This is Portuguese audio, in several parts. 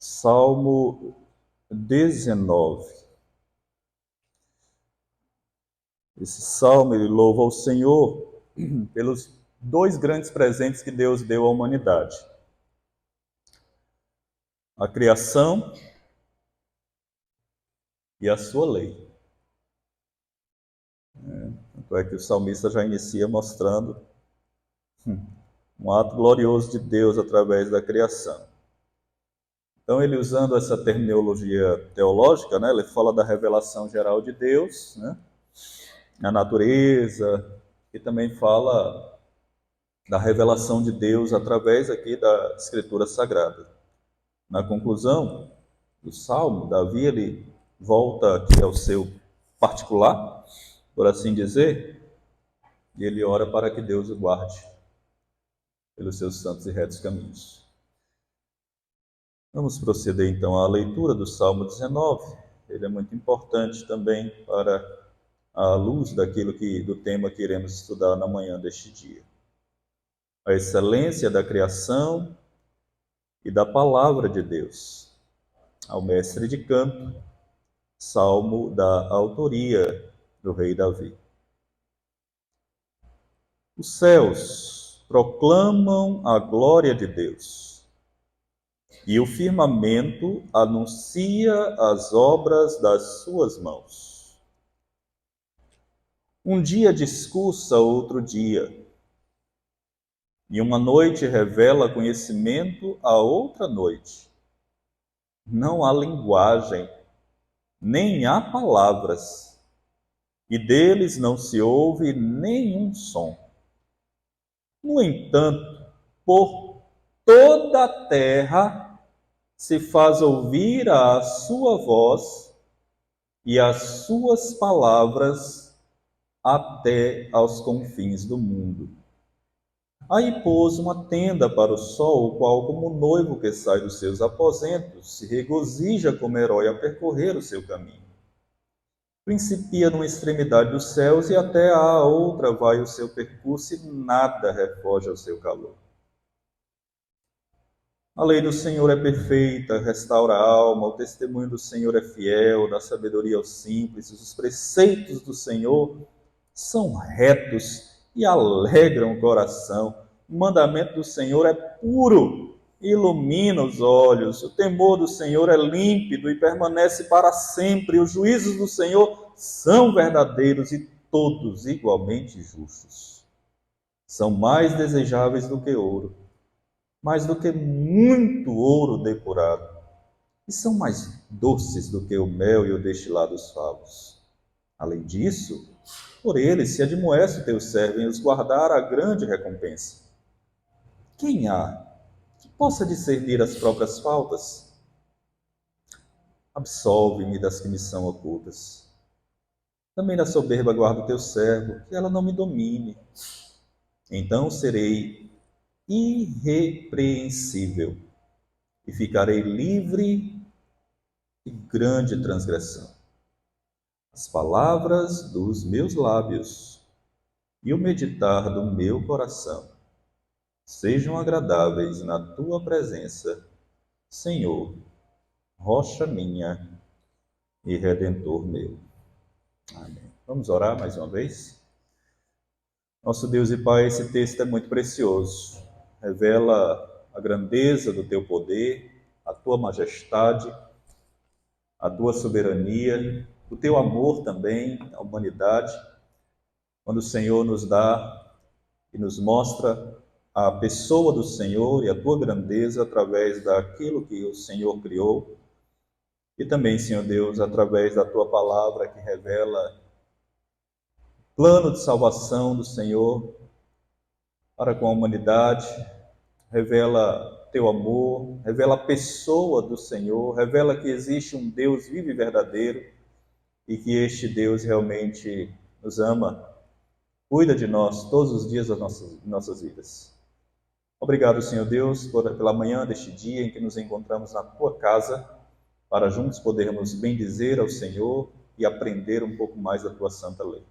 Salmo 19. Esse salmo ele louva ao Senhor pelos dois grandes presentes que Deus deu à humanidade: a criação e a sua lei. Tanto é que o salmista já inicia mostrando um ato glorioso de Deus através da criação. Então, ele usando essa terminologia teológica, ele fala da revelação geral de Deus, a natureza, e também fala da revelação de Deus através aqui da Escritura Sagrada. Na conclusão do Salmo, Davi ele volta aqui ao seu particular, por assim dizer, e ele ora para que Deus o guarde pelos seus santos e retos caminhos. Vamos proceder então à leitura do Salmo 19. Ele é muito importante também para a luz do tema que iremos estudar na manhã deste dia. A excelência da criação e da palavra de Deus. Ao mestre de canto, salmo da autoria do rei Davi. Os céus proclamam a glória de Deus, e o firmamento anuncia as obras das suas mãos. Um dia discursa outro dia, e uma noite revela conhecimento a outra noite. Não há linguagem, nem há palavras, e deles não se ouve nenhum som. No entanto, por toda a terra se faz ouvir a sua voz e as suas palavras até aos confins do mundo. Aí pôs uma tenda para o sol, o qual, como noivo que sai dos seus aposentos, se regozija como herói a percorrer o seu caminho. Principia numa extremidade dos céus e até à outra vai o seu percurso e nada refoge ao seu calor. A lei do Senhor é perfeita, restaura a alma, o testemunho do Senhor é fiel, dá sabedoria aos simples, os preceitos do Senhor são retos e alegram o coração. O mandamento do Senhor é puro, ilumina os olhos. O temor do Senhor é límpido e permanece para sempre. Os juízos do Senhor são verdadeiros e todos igualmente justos. São mais desejáveis do que ouro, mais do que muito ouro depurado, e são mais doces do que o mel e o destilado dos favos. Além disso, por eles se admoeste o teu servo em os guardar a grande recompensa. Quem há que possa discernir as próprias faltas? Absolve-me das que me são ocultas. Também da soberba guarda o teu servo, que ela não me domine. Então serei irrepreensível e ficarei livre de grande transgressão. As palavras dos meus lábios e o meditar do meu coração sejam agradáveis na tua presença, Senhor, rocha minha e redentor meu. Amém. Vamos orar mais uma vez? Nosso Deus e Pai, esse texto é muito precioso. Revela a grandeza do teu poder, a tua majestade, a tua soberania, o teu amor também à humanidade, quando o Senhor nos dá e nos mostra a pessoa do Senhor e a tua grandeza através daquilo que o Senhor criou, e também, Senhor Deus, através da tua palavra que revela o plano de salvação do Senhor para com a humanidade, revela teu amor, revela a pessoa do Senhor, revela que existe um Deus vivo e verdadeiro e que este Deus realmente nos ama, cuida de nós todos os dias das nossas vidas. Obrigado, Senhor Deus, pela manhã deste dia em que nos encontramos na tua casa, para juntos podermos bendizer ao Senhor e aprender um pouco mais da tua santa lei.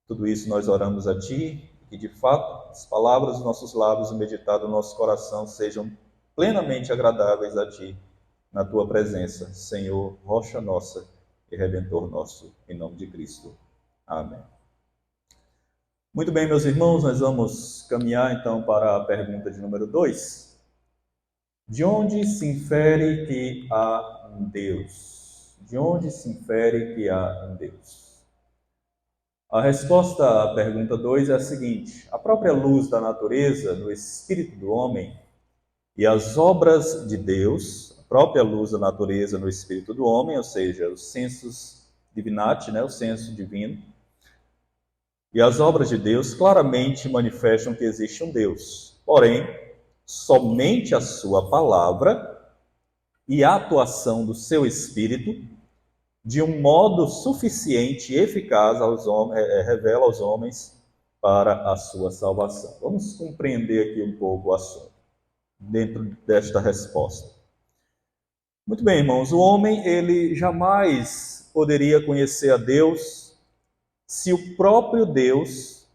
Tudo isso nós oramos a ti, que de fato as palavras dos nossos lábios e o meditar do nosso coração sejam plenamente agradáveis a ti, na tua presença, Senhor, rocha nossa e redentor nosso, em nome de Cristo. Amém. Muito bem, meus irmãos, nós vamos caminhar então para a pergunta de número 2. De onde se infere que há um Deus? De onde se infere que há um Deus? A resposta à pergunta 2 é a seguinte: a própria luz da natureza, no espírito do homem, e as obras de Deus, a própria luz da natureza no espírito do homem, ou seja, os sensus divinati, o senso divino, e as obras de Deus claramente manifestam que existe um Deus. Porém, somente a sua palavra e a atuação do seu espírito, de um modo suficiente e eficaz aos homens, revela aos homens para a sua salvação. Vamos compreender aqui um pouco o assunto dentro desta resposta. Muito bem, irmãos, o homem ele jamais poderia conhecer a Deus se o próprio Deus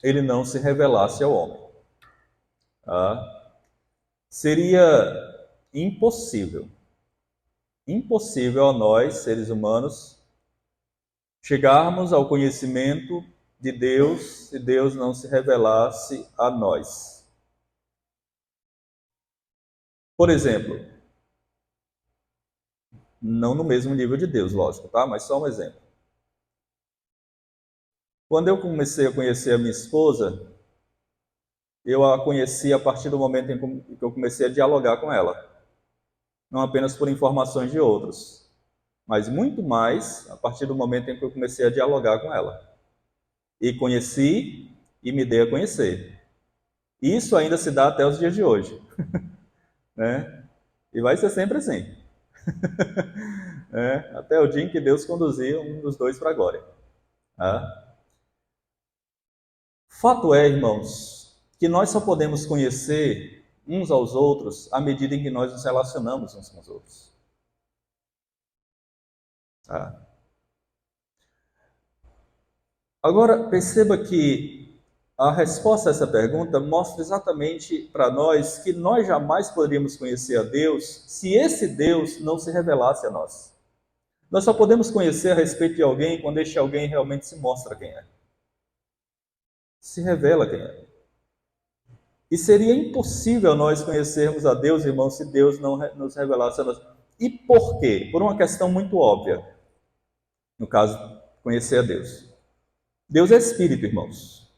ele não se revelasse ao homem. Seria impossível a nós, seres humanos, chegarmos ao conhecimento de Deus se Deus não se revelasse a nós. Por exemplo, não no mesmo nível de Deus, lógico, tá? Mas só um exemplo. Quando eu comecei a conhecer a minha esposa, eu a conheci a partir do momento em que eu comecei a dialogar com ela. Não apenas por informações de outros, mas muito mais a partir do momento em que eu comecei a dialogar com ela. E conheci e me dei a conhecer. Isso ainda se dá até os dias de hoje. Né? E vai ser sempre assim. Até o dia em que Deus conduzir um dos dois para a glória. Fato é, irmãos, que nós só podemos conhecer uns aos outros à medida em que nós nos relacionamos uns com os outros. Agora, perceba que a resposta a essa pergunta mostra exatamente para nós que nós jamais poderíamos conhecer a Deus se esse Deus não se revelasse a nós. Nós só podemos conhecer a respeito de alguém quando este alguém realmente se mostra quem é. Se revela quem é. E seria impossível nós conhecermos a Deus, irmãos, se Deus não nos revelasse a nós. E por quê? Por uma questão muito óbvia. No caso, conhecer a Deus. Deus é espírito, irmãos.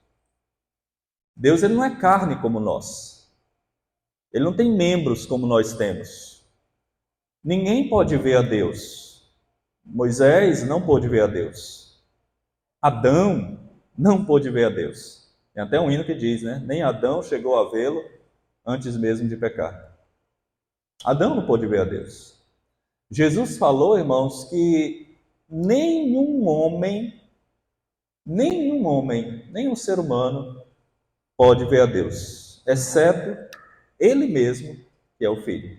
Deus ele não é carne como nós. Ele não tem membros como nós temos. Ninguém pode ver a Deus. Moisés não pôde ver a Deus. Adão não pôde ver a Deus. Tem até um hino que diz, nem Adão chegou a vê-lo antes mesmo de pecar. Adão não pôde ver a Deus. Jesus falou, irmãos, que nenhum homem, nenhum ser humano pode ver a Deus, exceto Ele mesmo, que é o Filho.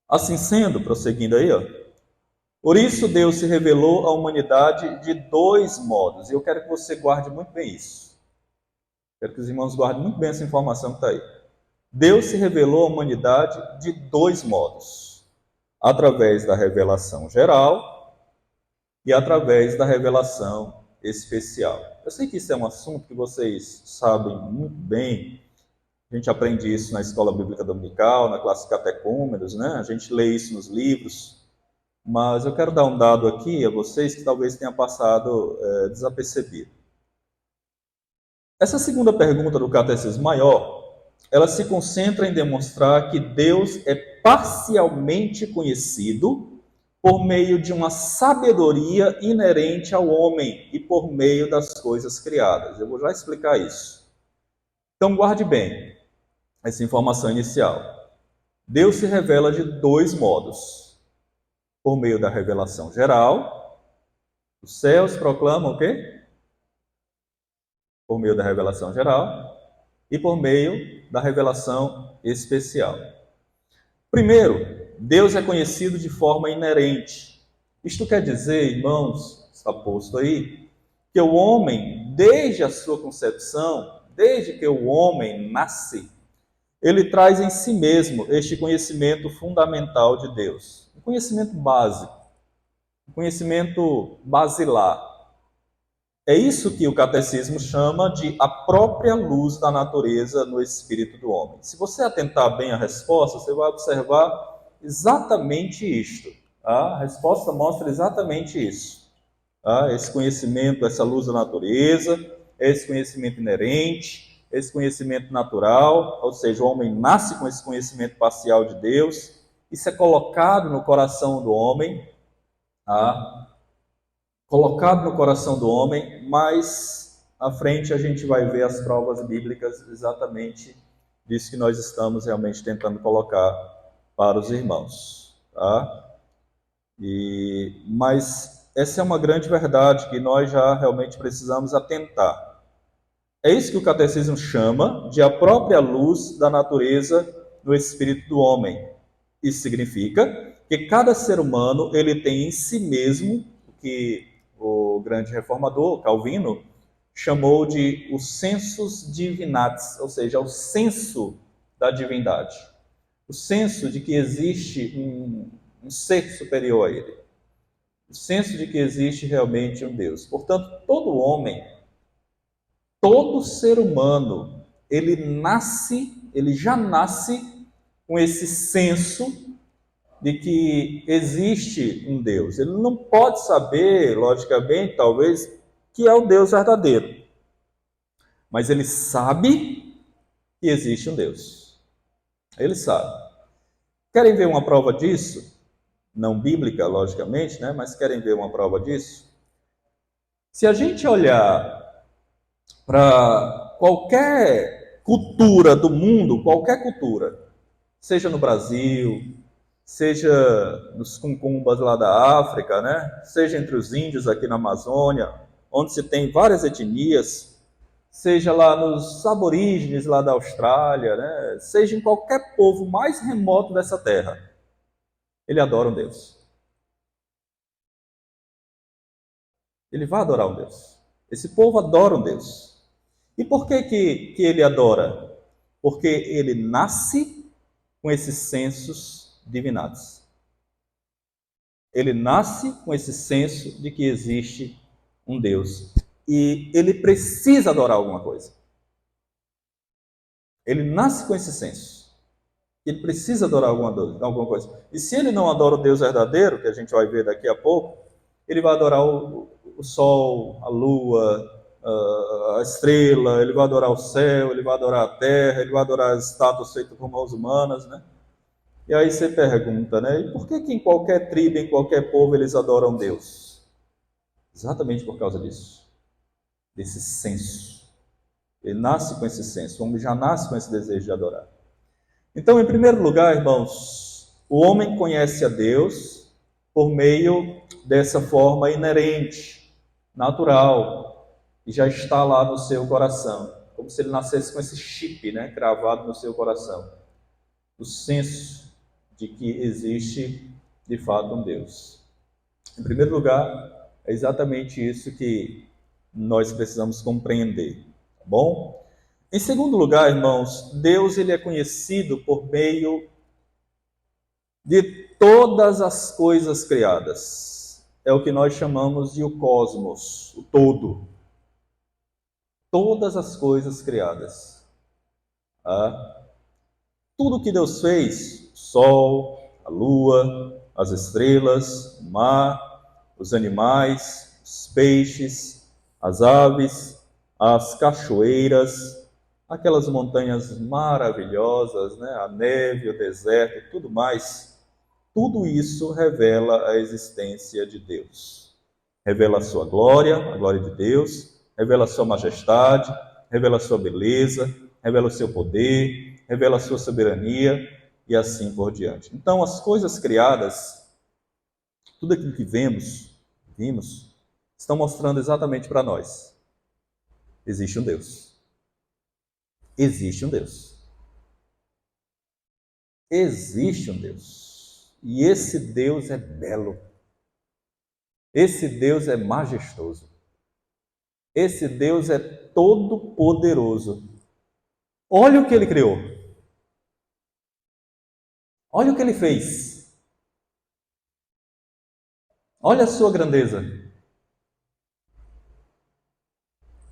Assim sendo, prosseguindo aí, por isso Deus se revelou à humanidade de dois modos. E eu quero que você guarde muito bem isso. Quero que os irmãos guardem muito bem essa informação que está aí. Deus se revelou à humanidade de dois modos. Através da revelação geral e através da revelação especial. Eu sei que isso é um assunto que vocês sabem muito bem. A gente aprende isso na escola bíblica dominical, na classe catecúmenos, A gente lê isso nos livros. Mas eu quero dar um dado aqui a vocês que talvez tenha passado desapercebido. Essa segunda pergunta do Catecismo Maior, ela se concentra em demonstrar que Deus é parcialmente conhecido por meio de uma sabedoria inerente ao homem e por meio das coisas criadas. Eu vou já explicar isso. Então, guarde bem essa informação inicial. Deus se revela de dois modos. Por meio da revelação geral, os céus proclamam o quê? Por meio da revelação geral e por meio da revelação especial. Primeiro, Deus é conhecido de forma inerente. Isto quer dizer, irmãos, está posto aí, que o homem, desde a sua concepção, desde que o homem nasce, ele traz em si mesmo este conhecimento fundamental de Deus, um conhecimento básico, um conhecimento basilar. É isso que o catecismo chama de a própria luz da natureza no espírito do homem. Se você atentar bem à resposta, você vai observar exatamente isto. A resposta mostra exatamente isso. Esse conhecimento, essa luz da natureza, esse conhecimento inerente, esse conhecimento natural, ou seja, o homem nasce com esse conhecimento parcial de Deus, isso é colocado no coração do homem, colocado no coração do homem, mas à frente a gente vai ver as provas bíblicas exatamente disso que nós estamos realmente tentando colocar para os irmãos. Mas essa é uma grande verdade que nós já realmente precisamos atentar. É isso que o catecismo chama de a própria luz da natureza no espírito do homem. Isso significa que cada ser humano ele tem em si mesmo o que o grande reformador Calvino chamou de os sensus divinatis, ou seja, o senso da divindade, o senso de que existe um ser superior a ele, o senso de que existe realmente um Deus. Portanto, todo homem, todo ser humano, ele já nasce com esse senso de que existe um Deus. Ele não pode saber, logicamente, talvez, que é o Deus verdadeiro. Mas ele sabe que existe um Deus. Ele sabe. Querem ver uma prova disso? Não bíblica, logicamente, né? Mas querem ver uma prova disso? Se a gente olhar para qualquer cultura do mundo, qualquer cultura, seja no Brasil, seja nos cumcumbas lá da África, né? Seja entre os índios aqui na Amazônia, onde se tem várias etnias, seja lá nos aborígenes lá da Austrália, né? Seja em qualquer povo mais remoto dessa terra, ele adora um Deus. Ele vai adorar um Deus. Esse povo adora um Deus. E por que ele adora? Porque ele nasce com esses sensos divinados. Ele nasce com esse senso de que existe um Deus. E ele precisa adorar alguma coisa. Ele nasce com esse senso. Ele precisa adorar alguma coisa. E se ele não adora o Deus verdadeiro, que a gente vai ver daqui a pouco, ele vai adorar o sol, a lua, a estrela, ele vai adorar o céu, ele vai adorar a terra, ele vai adorar as estátuas feitas por mãos humanas, né? E aí você pergunta, né? E por que em qualquer tribo, em qualquer povo, eles adoram Deus? Exatamente por causa disso. Desse senso. Ele nasce com esse senso. O homem já nasce com esse desejo de adorar. Então, em primeiro lugar, irmãos, o homem conhece a Deus por meio dessa forma inerente, natural, que já está lá no seu coração. Como se ele nascesse com esse chip, né, cravado no seu coração. O senso de que existe, de fato, um Deus. Em primeiro lugar, é exatamente isso que nós precisamos compreender, tá bom? Em segundo lugar, irmãos, Deus ele é conhecido por meio de todas as coisas criadas. É o que nós chamamos de o cosmos, o todo. Todas as coisas criadas. Tudo que Deus fez, o sol, a lua, as estrelas, o mar, os animais, os peixes, as aves, as cachoeiras, aquelas montanhas maravilhosas, né? A neve, o deserto, tudo mais, tudo isso revela a existência de Deus. Revela a sua glória, a glória de Deus, revela a sua majestade, revela a sua beleza, revela o seu poder, revela a sua soberania e assim por diante. Então, as coisas criadas, tudo aquilo que vimos, estão mostrando exatamente para nós. Existe um Deus. Existe um Deus. Existe um Deus. E esse Deus é belo. Esse Deus é majestoso. Esse Deus é todo poderoso. Olha o que ele criou. Olha o que ele fez. Olha a sua grandeza.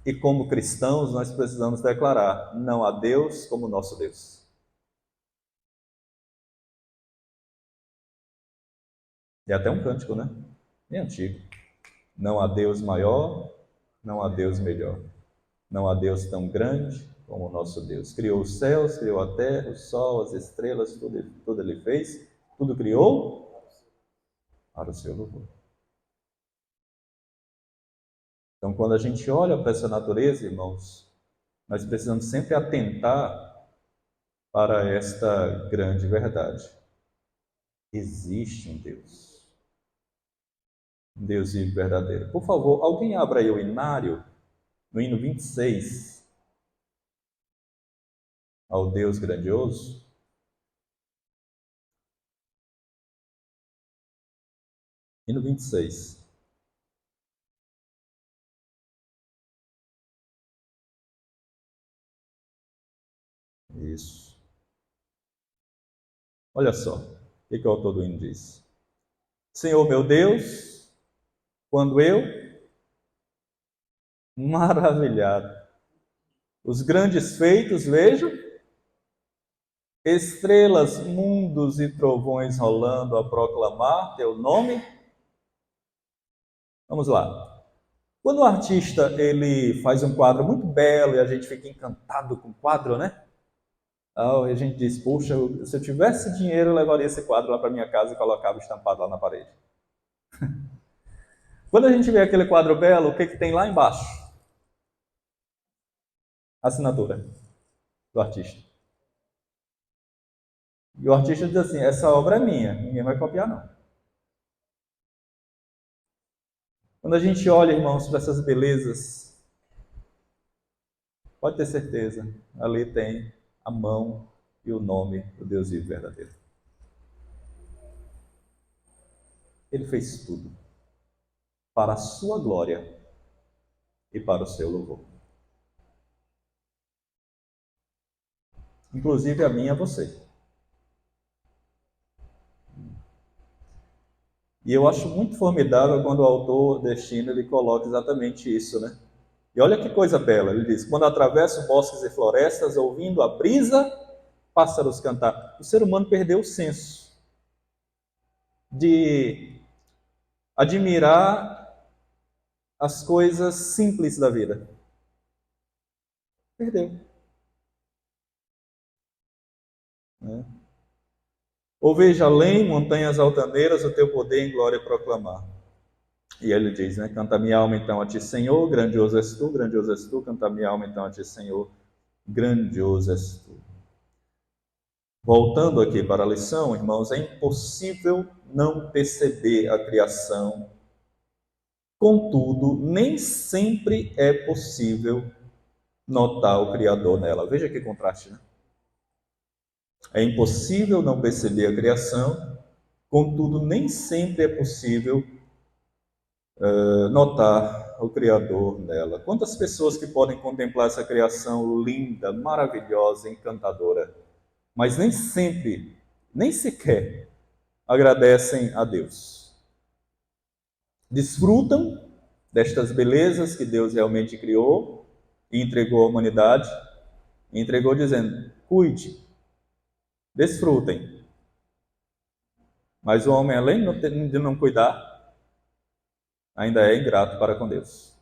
E como cristãos, nós precisamos declarar: não há Deus como nosso Deus. É até um cântico, né? Bem antigo. Não há Deus maior, não há Deus melhor. Não há Deus tão grande como o nosso Deus. Criou os céus, criou a terra, o sol, as estrelas, tudo ele fez. Tudo criou para o seu louvor. Então, quando a gente olha para essa natureza, irmãos, nós precisamos sempre atentar para esta grande verdade. Existe um Deus. Um Deus vivo e verdadeiro. Por favor, alguém abra aí o inário, no hino 26, ao Deus grandioso. Hino 26. Isso. Olha só, o que o autor do hino diz. Senhor meu Deus, quando eu, maravilhado, os grandes feitos vejo, estrelas, mundos e trovões rolando a proclamar teu nome. Vamos lá. Quando o artista ele faz um quadro muito belo e a gente fica encantado com o quadro, né? A gente diz, poxa, se eu tivesse dinheiro eu levaria esse quadro lá para minha casa e colocava estampado lá na parede. Quando a gente vê aquele quadro belo, o que tem lá embaixo? Assinatura do artista. E o artista diz assim, essa obra é minha, ninguém vai copiar não. Quando a gente olha, irmãos, para essas belezas, pode ter certeza, ali tem a mão e o nome do Deus vivo verdadeiro. Ele fez tudo para a sua glória e para o seu louvor. Inclusive a mim e a você. E eu acho muito formidável quando o autor destina ele coloca exatamente isso, né? E olha que coisa bela, ele diz: quando atravesso bosques e florestas, ouvindo a brisa, pássaros cantar. O ser humano perdeu o senso de admirar as coisas simples da vida. Perdeu. Né? Ou veja além, montanhas altaneiras, o teu poder em glória proclamar. E ele diz, né? Canta minha alma então a ti, Senhor, grandioso és tu, canta minha alma então a ti, Senhor, grandioso és tu. Voltando aqui para a lição, irmãos, é impossível não perceber a criação. Contudo, nem sempre é possível notar o Criador nela. Veja que contraste, né? É impossível não perceber a criação, contudo, nem sempre é possível notar o Criador nela. Quantas pessoas que podem contemplar essa criação linda, maravilhosa, encantadora, mas nem sempre, nem sequer agradecem a Deus. Desfrutam destas belezas que Deus realmente criou e entregou à humanidade, e entregou dizendo, cuide, desfrutem. Mas o homem, além de não cuidar, ainda é ingrato para com Deus.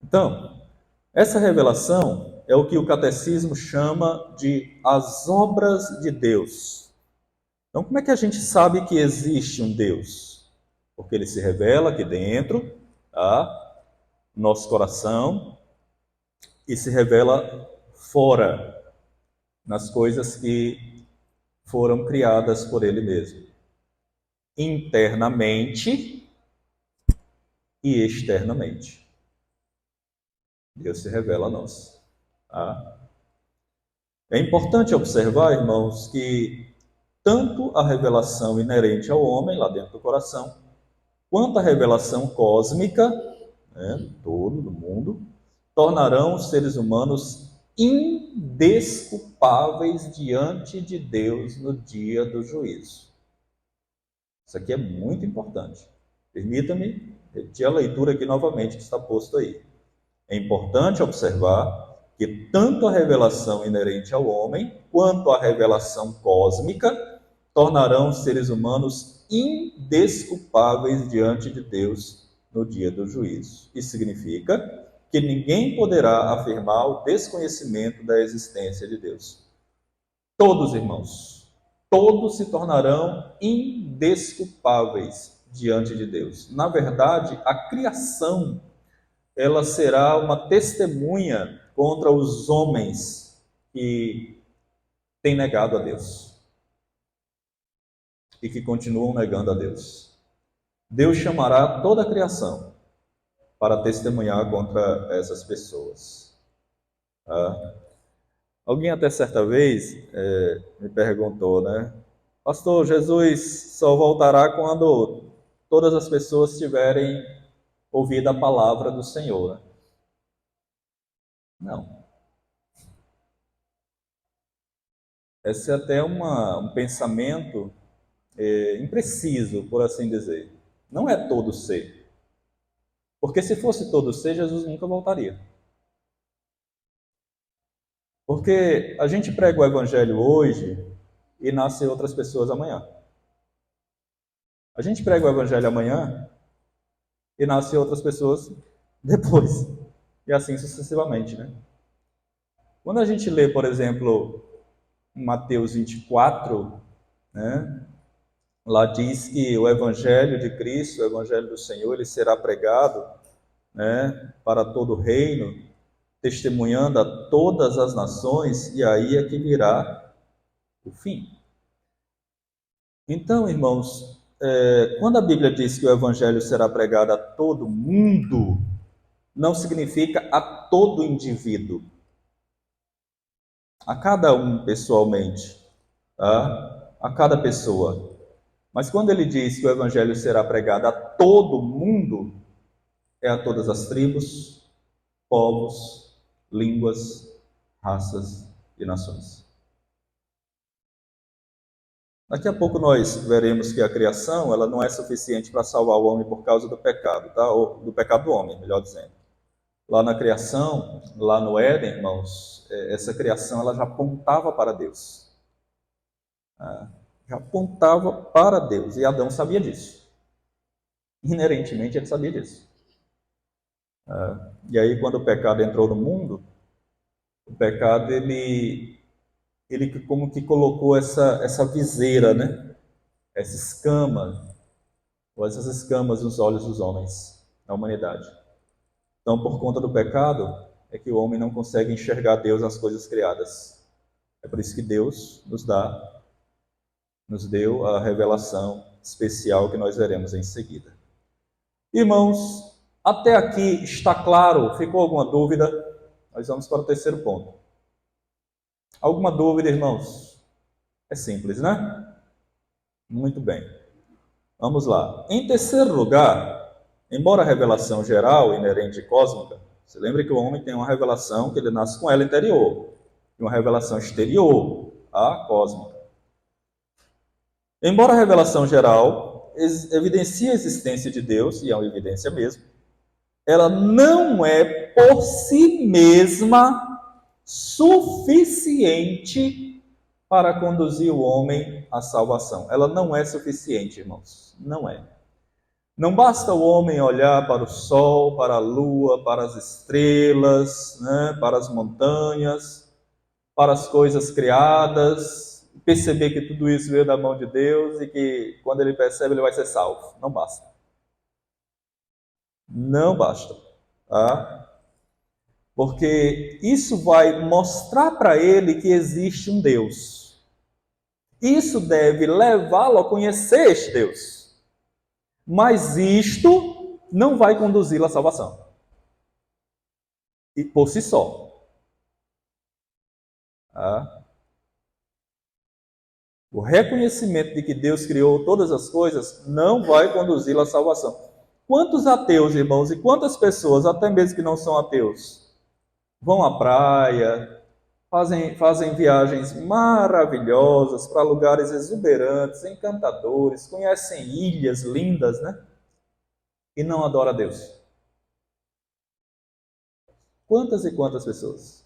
Então, essa revelação é o que o catecismo chama de as obras de Deus. Então, como é que a gente sabe que existe um Deus? Porque ele se revela aqui dentro, tá? Nosso coração, e se revela fora, nas coisas que foram criadas por ele mesmo. Internamente e externamente. Deus se revela a nós. Tá? É importante observar, irmãos, que tanto a revelação inerente ao homem, lá dentro do coração, quanto a revelação cósmica, né, todo do mundo, tornarão os seres humanos indesculpáveis diante de Deus no dia do juízo. Isso aqui é muito importante. Permita-me repetir a leitura aqui novamente que está posto aí. É importante observar que tanto a revelação inerente ao homem quanto a revelação cósmica tornarão os seres humanos indesculpáveis diante de Deus no dia do juízo. Isso significa que ninguém poderá afirmar o desconhecimento da existência de Deus. Todos, irmãos, todos se tornarão indesculpáveis diante de Deus. Na verdade, a criação, ela será uma testemunha contra os homens que têm negado a Deus e que continuam negando a Deus. Deus chamará toda a criação para testemunhar contra essas pessoas. Alguém até certa vez me perguntou, né? Pastor, Jesus só voltará quando todas as pessoas tiverem ouvido a palavra do Senhor, né? Não. Esse é até um pensamento impreciso, por assim dizer. Não é todo ser. Porque se fosse todo ser, Jesus nunca voltaria. Porque a gente prega o evangelho hoje e nasce outras pessoas amanhã. A gente prega o evangelho amanhã e nasce outras pessoas depois. E assim sucessivamente, né? Quando a gente lê, por exemplo, Mateus 24, né? Lá diz que o evangelho de Cristo, o evangelho do Senhor, ele será pregado, né, para todo o reino, testemunhando a todas as nações, e aí é que virá o fim. Então, irmãos, quando a Bíblia diz que o evangelho será pregado a todo mundo, não significa a todo indivíduo, a cada um pessoalmente, tá? A cada pessoa. Mas quando ele diz que o evangelho será pregado a todo mundo, é a todas as tribos, povos, línguas, raças e nações. Daqui a pouco nós veremos que a criação, ela não é suficiente para salvar o homem por causa do pecado, tá? Ou do pecado do homem, melhor dizendo. Lá na criação, lá no Éden, irmãos, essa criação ela já apontava para Deus. Já apontava para Deus, e Adão sabia disso. Inerentemente ele sabia disso. E aí quando o pecado entrou no mundo, o pecado ele como que colocou essa viseira, né? Essa escama, ou essas escamas nos olhos dos homens, na humanidade. Então, por conta do pecado, é que o homem não consegue enxergar Deus nas coisas criadas. É por isso que Deus nos deu a revelação especial que nós veremos em seguida. Irmãos, até aqui está claro? Ficou alguma dúvida? Nós vamos para o terceiro ponto. Alguma dúvida, irmãos? É simples, né? Muito bem. Vamos lá. Em terceiro lugar, embora a revelação geral, inerente e cósmica, você lembra que o homem tem uma revelação que ele nasce com ela interior, e uma revelação exterior, a cósmica. Embora a revelação geral evidencie a existência de Deus, e é uma evidência mesmo, ela não é por si mesma suficiente para conduzir o homem à salvação. Ela não é suficiente, irmãos. Não é. Não basta o homem olhar para o sol, para a lua, para as estrelas, né, para as montanhas, para as coisas criadas, perceber que tudo isso veio da mão de Deus e que quando ele percebe ele vai ser salvo. Não basta. Não basta. Tá? Porque isso vai mostrar para ele que existe um Deus. Isso deve levá-lo a conhecer este Deus. Mas isto não vai conduzi-lo à salvação. E por si só. O reconhecimento de que Deus criou todas as coisas não vai conduzi-lo à salvação. Quantos ateus, irmãos, e quantas pessoas, até mesmo que não são ateus, vão à praia, fazem viagens maravilhosas para lugares exuberantes, encantadores, conhecem ilhas lindas, né? E não adoram a Deus. Quantas e quantas pessoas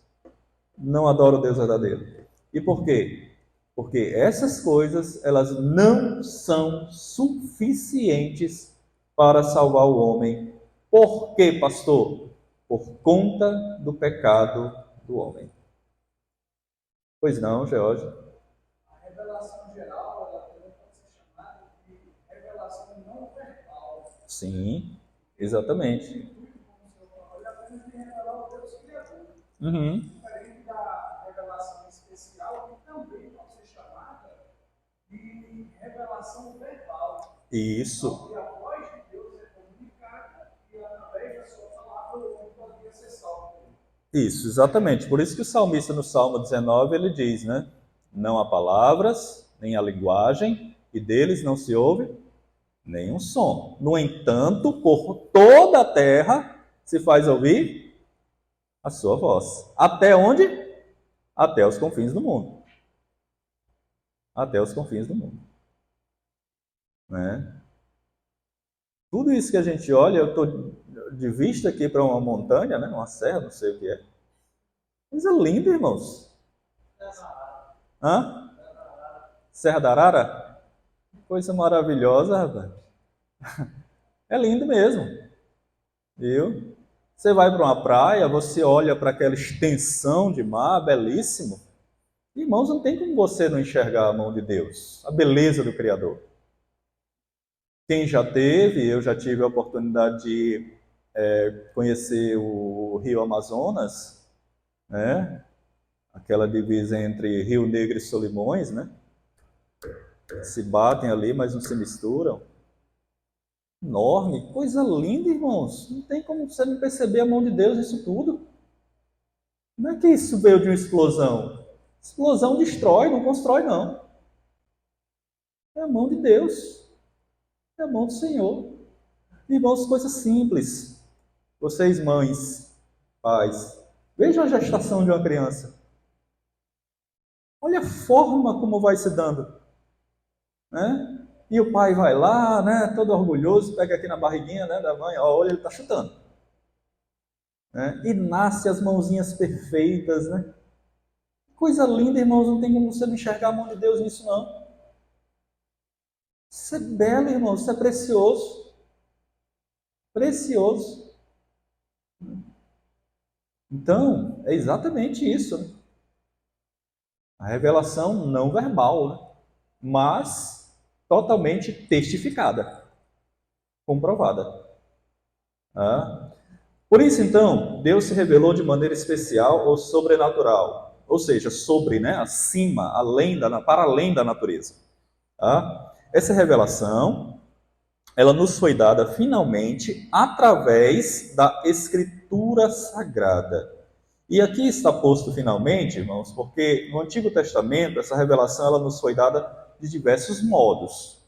não adoram o Deus verdadeiro? E por quê? Porque essas coisas, elas não são suficientes para salvar o homem. Por quê, pastor? Por conta do pecado do homem. Pois não, George? A revelação geral, ela também pode ser chamada de revelação não verbal. Sim, exatamente. Ele apenas de revelar o Deus Criador. Uhum. Diferente da revelação especial, que também pode ser chamada de revelação verbal. Isso. E a voz de Deus é comunicada e através da sua palavra o homem poderia ser salvo. Isso, exatamente. Por isso que o salmista no Salmo 19 ele diz, né? Não há palavras, nem há linguagem, e deles não se ouve nenhum som. No entanto, por toda a terra se faz ouvir a sua voz. Até onde? Até os confins do mundo. Até os confins do mundo. Né? Tudo isso que a gente olha, eu estou de vista aqui para uma montanha, né? Uma serra, não sei o que é. Coisa linda, irmãos. Hã? Serra da Arara? Coisa maravilhosa, rapaz. É lindo mesmo. Viu? Você vai para uma praia, você olha para aquela extensão de mar, belíssimo. Irmãos, não tem como você não enxergar a mão de Deus, a beleza do Criador. Quem já teve, eu já tive a oportunidade de conhecer o Rio Amazonas, né? Aquela divisa entre Rio Negro e Solimões, né? Se batem ali, mas não se misturam. Enorme, coisa linda, irmãos. Não tem como você não perceber a mão de Deus nisso tudo. Não é que isso veio de uma explosão. Explosão destrói, não constrói, não. É a mão de Deus. É a mão do Senhor. Irmãos, coisas simples. Vocês, mães, pais, vejam a gestação de uma criança. Olha a forma como vai se dando. Né? E o pai vai lá, né, todo orgulhoso, pega aqui na barriguinha, né, da mãe, ó, olha, ele está chutando. Né? E nasce as mãozinhas perfeitas, né? Coisa linda, irmãos, não tem como você não enxergar a mão de Deus nisso, não. Isso é belo, irmãos, isso é precioso. Precioso. Então, é exatamente isso. Né? A revelação não verbal, né? Mas totalmente testificada, comprovada. Ah? Por isso, então, Deus se revelou de maneira especial ou sobrenatural, ou seja, sobre, né, acima, além para além da natureza. Tá? Essa revelação, ela nos foi dada finalmente através da Escritura Sagrada. E aqui está posto finalmente, irmãos, porque no Antigo Testamento essa revelação ela nos foi dada de diversos modos.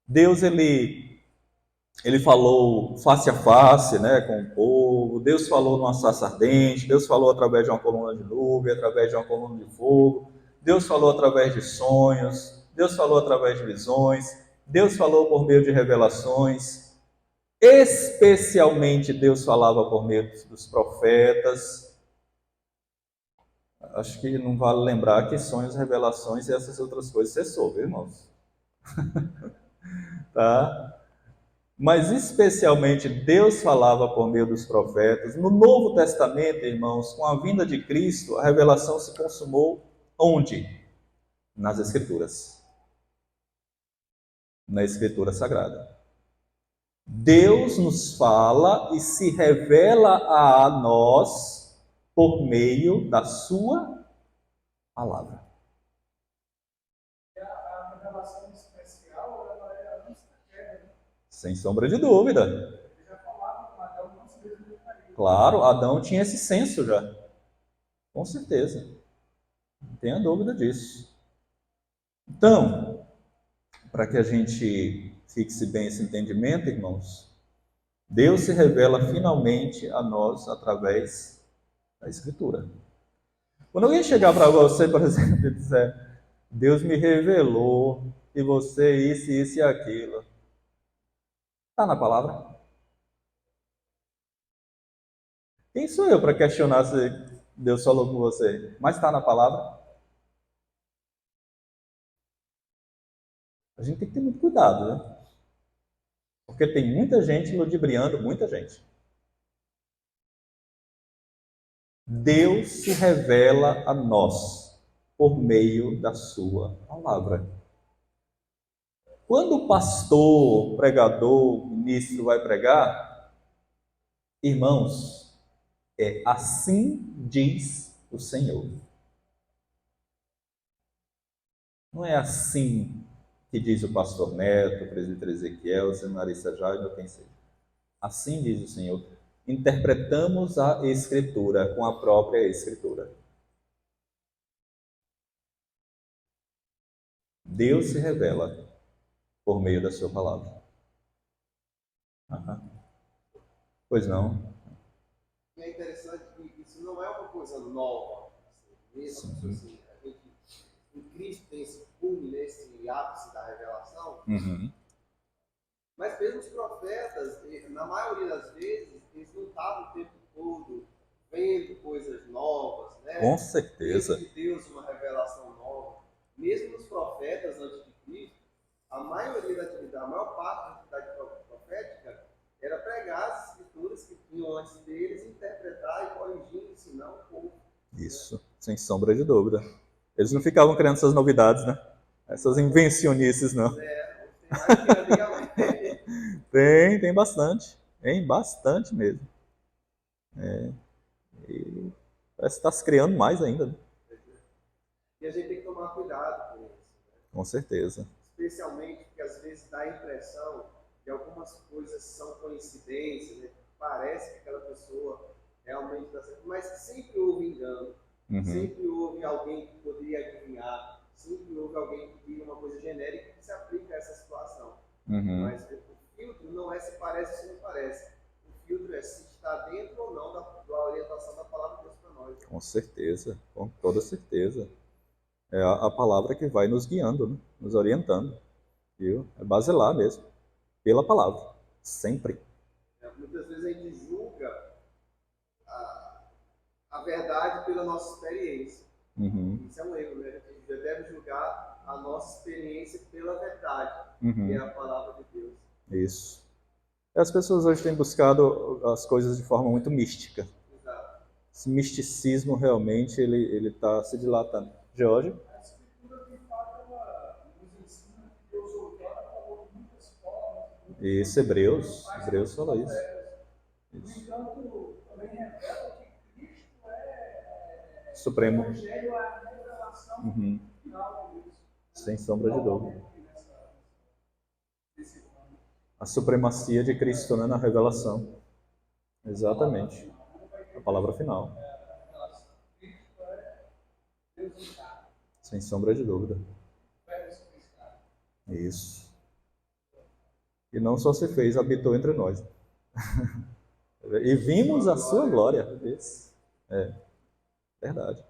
Deus ele falou face a face, né, com o povo. Deus falou numa sarça ardente. Deus falou através de uma coluna de nuvem, através de uma coluna de fogo. Deus falou através de sonhos. Deus falou através de visões. Deus falou por meio de revelações. Especialmente Deus falava por meio dos profetas. Acho que não vale lembrar que sonhos, revelações e essas outras coisas você soube, irmãos. Tá? Mas especialmente Deus falava por meio dos profetas. No Novo Testamento, irmãos, com a vinda de Cristo, a revelação se consumou onde? Nas Escrituras. Na Escritura Sagrada. Deus nos fala e se revela a nós por meio da sua palavra. A revelação especial, ela é antes da queda. Sem sombra de dúvida. Ele já falava com Adão antes mesmo de cair. Claro, Adão tinha esse senso já. Com certeza. Não tenha dúvida disso. Então, para que a gente fixe bem esse entendimento, irmãos, Deus se revela finalmente a nós através da Escritura. Quando alguém chegar para você, por exemplo, e disser, Deus me revelou que você é isso e aquilo. Está na palavra? Quem sou eu para questionar se Deus falou com você? Mas está na palavra? A gente tem que ter muito cuidado, né? Porque tem muita gente ludibriando muita gente. Deus se revela a nós por meio da sua palavra. Quando o pastor, pregador, ministro vai pregar, irmãos, é assim diz o Senhor. Não é assim que diz o pastor Neto, o presbítero Ezequiel, o seminarista Jaime, ou quem seja. Assim diz o Senhor. Interpretamos a Escritura com a própria Escritura. Deus se revela por meio da sua palavra. Aham. Pois não? E é interessante que isso não é uma coisa nova. Mesmo assim, a gente, em Cristo tem esse cume, esse ápice da revelação. Mas mesmo os profetas, na maioria das vezes, eles não estavam o tempo todo vendo coisas novas, né? Com certeza. Vendo de Deus uma revelação nova. Mesmo os profetas antes de Cristo, a maioria da atividade, a maior parte da atividade profética era pregar as escrituras que tinham antes deles, interpretar e corrigir, ensinar o povo. Isso, sem sombra de dúvida. Eles não ficavam criando essas novidades, né? Essas invencionices, não. Tem mais que antigamente. Tem bastante. Tem bastante mesmo. E parece que está se criando mais ainda, né? E a gente tem que tomar cuidado com isso. Né? Com certeza. Especialmente porque às vezes dá a impressão que algumas coisas são coincidências, né? Parece que aquela pessoa realmente está certa, mas sempre houve engano, sempre houve alguém que poderia adivinhar, sempre houve alguém que diga uma coisa genérica que se aplica a essa situação. Mas o filtro não é se parece ou se não parece. O filtro é se está dentro ou não da orientação da palavra de Deus para nós. Com certeza, com toda certeza. É a palavra que vai nos guiando, né? Nos orientando. Viu? É basilar mesmo. Pela palavra. Sempre. Muitas vezes a gente julga a verdade pela nossa experiência. Isso é um erro, né? A gente deve julgar a nossa experiência pela verdade, que é a palavra de Deus. Isso. As pessoas hoje têm buscado as coisas de forma muito mística. Exato. Esse misticismo realmente ele está se dilatando. Jorge? A escritura, de fato, ela nos ensina que Deus outrora falou de muitas formas. Isso, Hebreus fala isso. No entanto, também revela que Cristo é Supremo. o Evangelho, é a revelação final de Deus. Sem sombra de dúvida. A supremacia de Cristo, né, na revelação. Exatamente. A palavra final. Sem sombra de dúvida. Isso. E não só se fez, habitou entre nós. E vimos a sua glória. Isso. É verdade.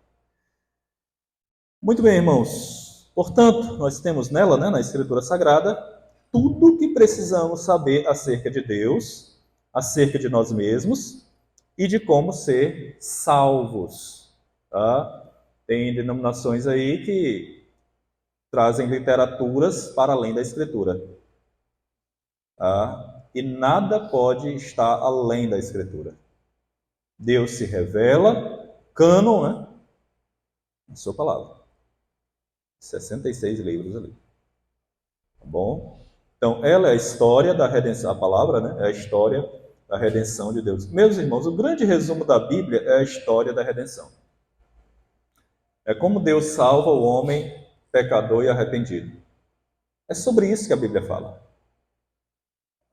Muito bem, irmãos. Portanto, nós temos nela, né, na Escritura Sagrada, tudo o que precisamos saber acerca de Deus, acerca de nós mesmos e de como ser salvos. Tá? Tem denominações aí que trazem literaturas para além da Escritura. Tá? E nada pode estar além da Escritura. Deus se revela, cânon, né? A sua palavra. 66 livros ali. Tá bom? Então, ela é a história da redenção, a palavra, né? É a história da redenção de Deus. Meus irmãos, o grande resumo da Bíblia é a história da redenção. É como Deus salva o homem pecador e arrependido. É sobre isso que a Bíblia fala.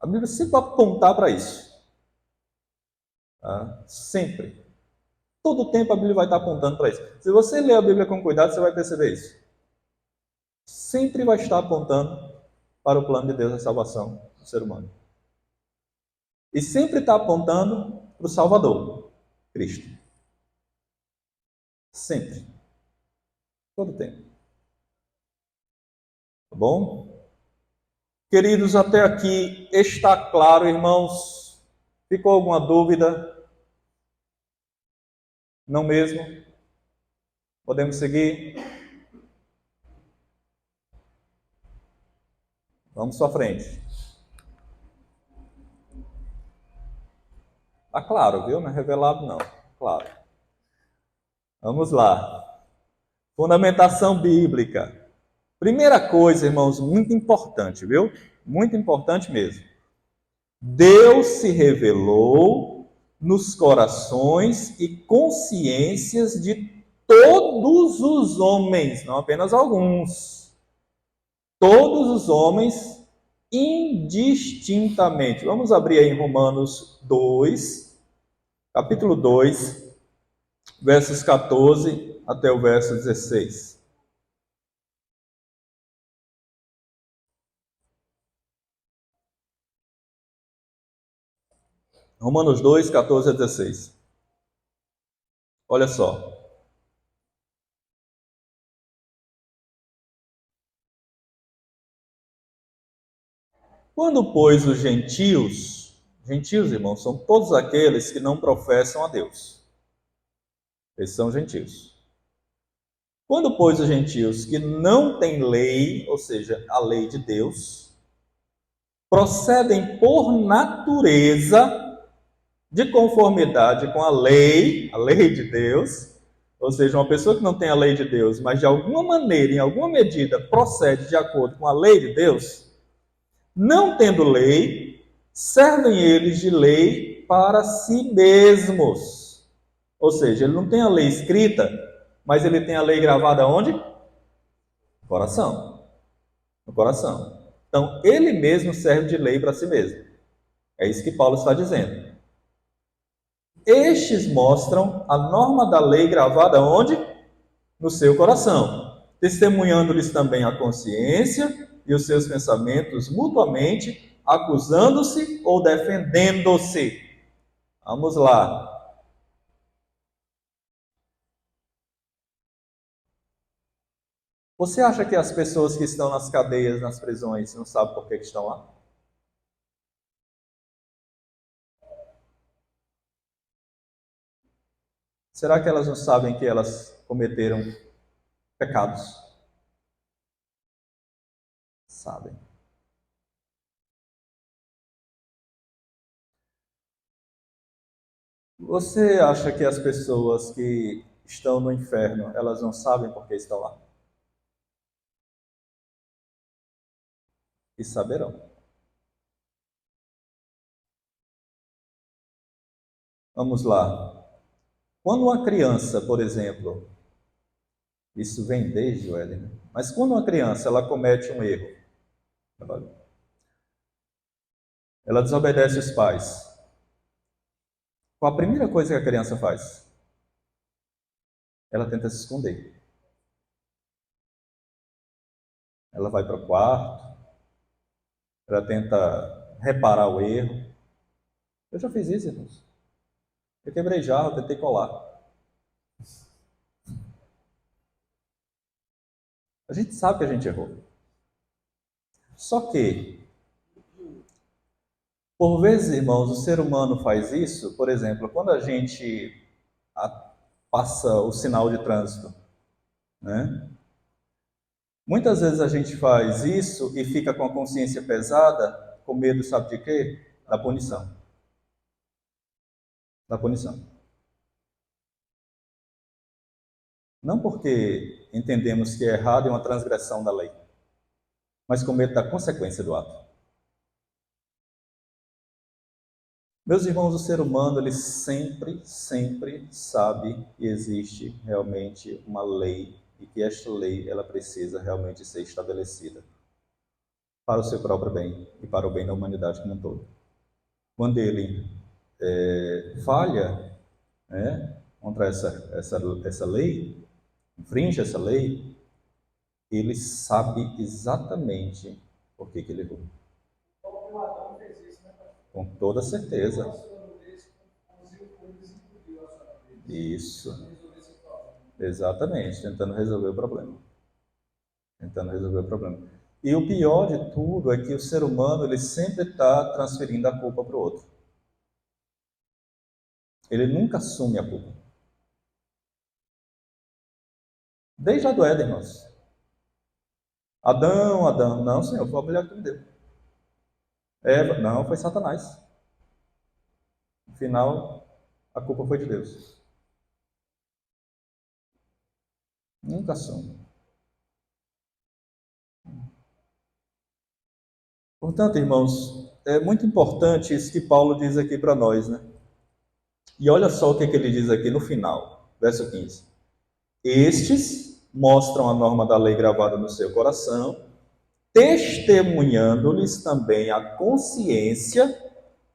A Bíblia sempre vai apontar para isso. Tá? Sempre. Todo o tempo a Bíblia vai estar apontando para isso. Se você ler a Bíblia com cuidado, você vai perceber isso. Sempre vai estar apontando para o plano de Deus da salvação do ser humano. E sempre está apontando para o Salvador, Cristo. Sempre. Todo tempo. Tá bom? Queridos, até aqui está claro, irmãos? Ficou alguma dúvida? Não mesmo? Podemos seguir? Vamos para frente. Tá claro, viu? Não é revelado, não. Claro. Vamos lá. Fundamentação bíblica. Primeira coisa, irmãos, muito importante, viu? Muito importante mesmo. Deus se revelou nos corações e consciências de todos os homens, não apenas alguns. Todos os homens indistintamente. Vamos abrir aí em Romanos 2, capítulo 2, versos 14 até o verso 16. Romanos 2, 14 a 16. Olha só. Quando, pois, os gentios, irmãos, são todos aqueles que não professam a Deus. Esses são gentios. Quando, pois, os gentios que não têm lei, ou seja, a lei de Deus, procedem por natureza de conformidade com a lei de Deus, ou seja, uma pessoa que não tem a lei de Deus, mas de alguma maneira, em alguma medida, procede de acordo com a lei de Deus, não tendo lei, servem eles de lei para si mesmos. Ou seja, ele não tem a lei escrita, mas ele tem a lei gravada onde? No coração. No coração. Então, ele mesmo serve de lei para si mesmo. É isso que Paulo está dizendo. Estes mostram a norma da lei gravada onde? No seu coração, testemunhando-lhes também a consciência e os seus pensamentos mutuamente, acusando-se ou defendendo-se. Vamos lá. Você acha que as pessoas que estão nas cadeias, nas prisões, não sabem por que estão lá? Será que elas não sabem que elas cometeram pecados? Sabem. Você acha que as pessoas que estão no inferno, elas não sabem por que estão lá? E saberão. Vamos lá. Quando uma criança, por exemplo, isso vem desde o Éden, mas quando uma criança ela comete um erro, ela desobedece os pais, qual a primeira coisa que a criança faz? Ela tenta se esconder. Ela vai para o quarto, ela tenta reparar o erro. Eu já fiz isso, irmãos. Eu quebrei jarro, tentei colar. A gente sabe que a gente errou. Só que, por vezes, irmãos, o ser humano faz isso, por exemplo, quando a gente passa o sinal de trânsito, né? Muitas vezes a gente faz isso e fica com a consciência pesada, com medo, sabe de quê? Da punição. Da punição. Não porque entendemos que é errado e uma transgressão da lei, mas com medo da consequência do ato. Meus irmãos, o ser humano, ele sempre sabe que existe realmente uma lei e que esta lei, ela precisa realmente ser estabelecida para o seu próprio bem e para o bem da humanidade como um todo. Quando ele falha, né, contra essa lei, infringe essa lei, ele sabe exatamente por que ele errou. Com toda certeza. Isso. Exatamente, tentando resolver o problema. Tentando resolver o problema. E o pior de tudo é que o ser humano ele sempre está transferindo a culpa para o outro. Ele nunca assume a culpa. Desde a do Éden, irmãos. Adão, não, Senhor, foi a mulher que tu me deu. Eva, não, foi Satanás. No final, a culpa foi de Deus. Nunca assume. Portanto, irmãos, é muito importante isso que Paulo diz aqui para nós, né? E olha só o que ele diz aqui no final, verso 15. Estes mostram a norma da lei gravada no seu coração, testemunhando-lhes também a consciência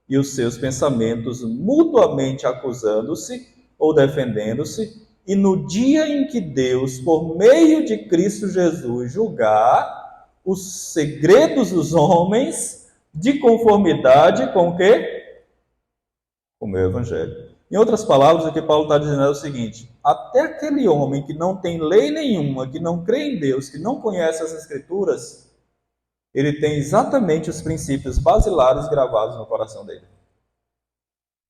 e os seus pensamentos mutuamente acusando-se ou defendendo-se, e no dia em que Deus, por meio de Cristo Jesus, julgar os segredos dos homens de conformidade com o quê? Com o meu evangelho. Em outras palavras, o que Paulo está dizendo é o seguinte: até aquele homem que não tem lei nenhuma, que não crê em Deus, que não conhece as Escrituras, ele tem exatamente os princípios basilares gravados no coração dele.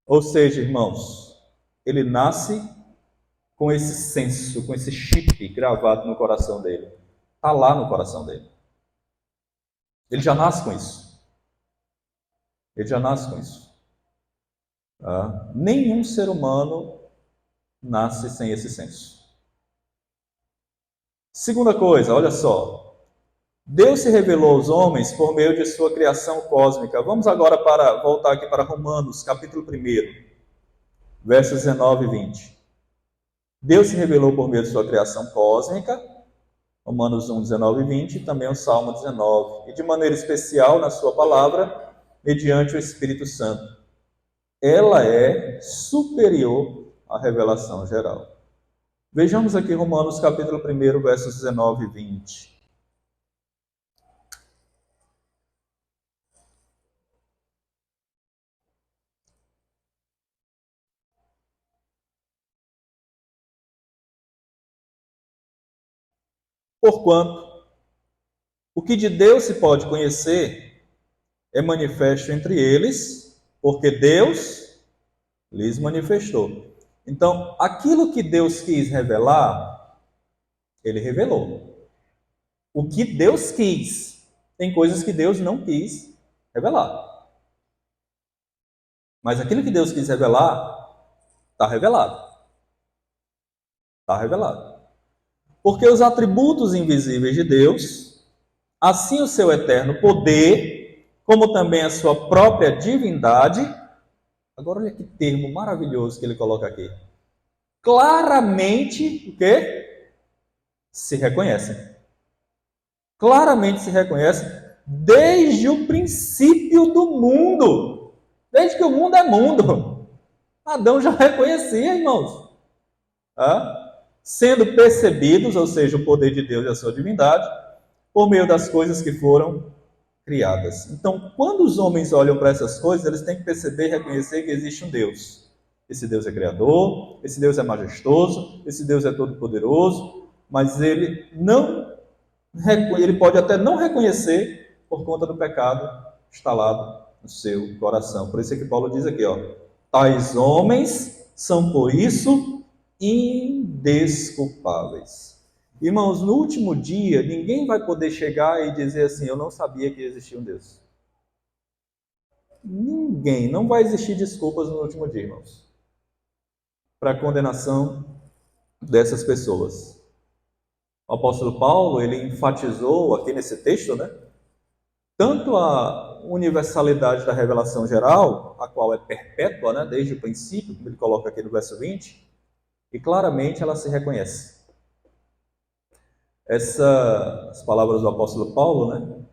Ou seja, irmãos, ele nasce com esse senso, com esse chip gravado no coração dele. Está lá no coração dele. Ele já nasce com isso. Ele já nasce com isso. Nenhum ser humano nasce sem esse senso. Segunda coisa, olha só. Deus se revelou aos homens por meio de sua criação cósmica. Vamos agora voltar aqui para Romanos, capítulo 1, versos 19 e 20. Deus se revelou por meio de sua criação cósmica, Romanos 1, 19 e 20, e também o Salmo 19. E de maneira especial, na sua palavra, mediante o Espírito Santo. Ela é superior à revelação geral. Vejamos aqui Romanos capítulo 1, versos 19 e 20. Porquanto, o que de Deus se pode conhecer é manifesto entre eles, porque Deus lhes manifestou. Então, aquilo que Deus quis revelar, ele revelou. O que Deus quis. Tem coisas que Deus não quis revelar. Mas aquilo que Deus quis revelar, está revelado. Está revelado. Porque os atributos invisíveis de Deus, assim o seu eterno poder, como também a sua própria divindade, agora olha que termo maravilhoso que ele coloca aqui. Claramente, o quê? Se reconhecem. Claramente se reconhecem desde o princípio do mundo. Desde que o mundo é mundo. Adão já reconhecia, irmãos. Sendo percebidos, ou seja, o poder de Deus e a sua divindade, por meio das coisas que foram criadas. Então, quando os homens olham para essas coisas, eles têm que perceber e reconhecer que existe um Deus. Esse Deus é criador, esse Deus é majestoso, esse Deus é todo-poderoso, mas ele pode até não reconhecer por conta do pecado instalado no seu coração. Por isso é que Paulo diz aqui, tais homens são por isso indesculpáveis. Irmãos, no último dia, ninguém vai poder chegar e dizer assim, eu não sabia que existia um Deus. Ninguém, não vai existir desculpas no último dia, irmãos, para a condenação dessas pessoas. O apóstolo Paulo, ele enfatizou aqui nesse texto, tanto a universalidade da revelação geral, a qual é perpétua, desde o princípio, como ele coloca aqui no verso 20, e claramente ela se reconhece. As palavras do apóstolo Paulo,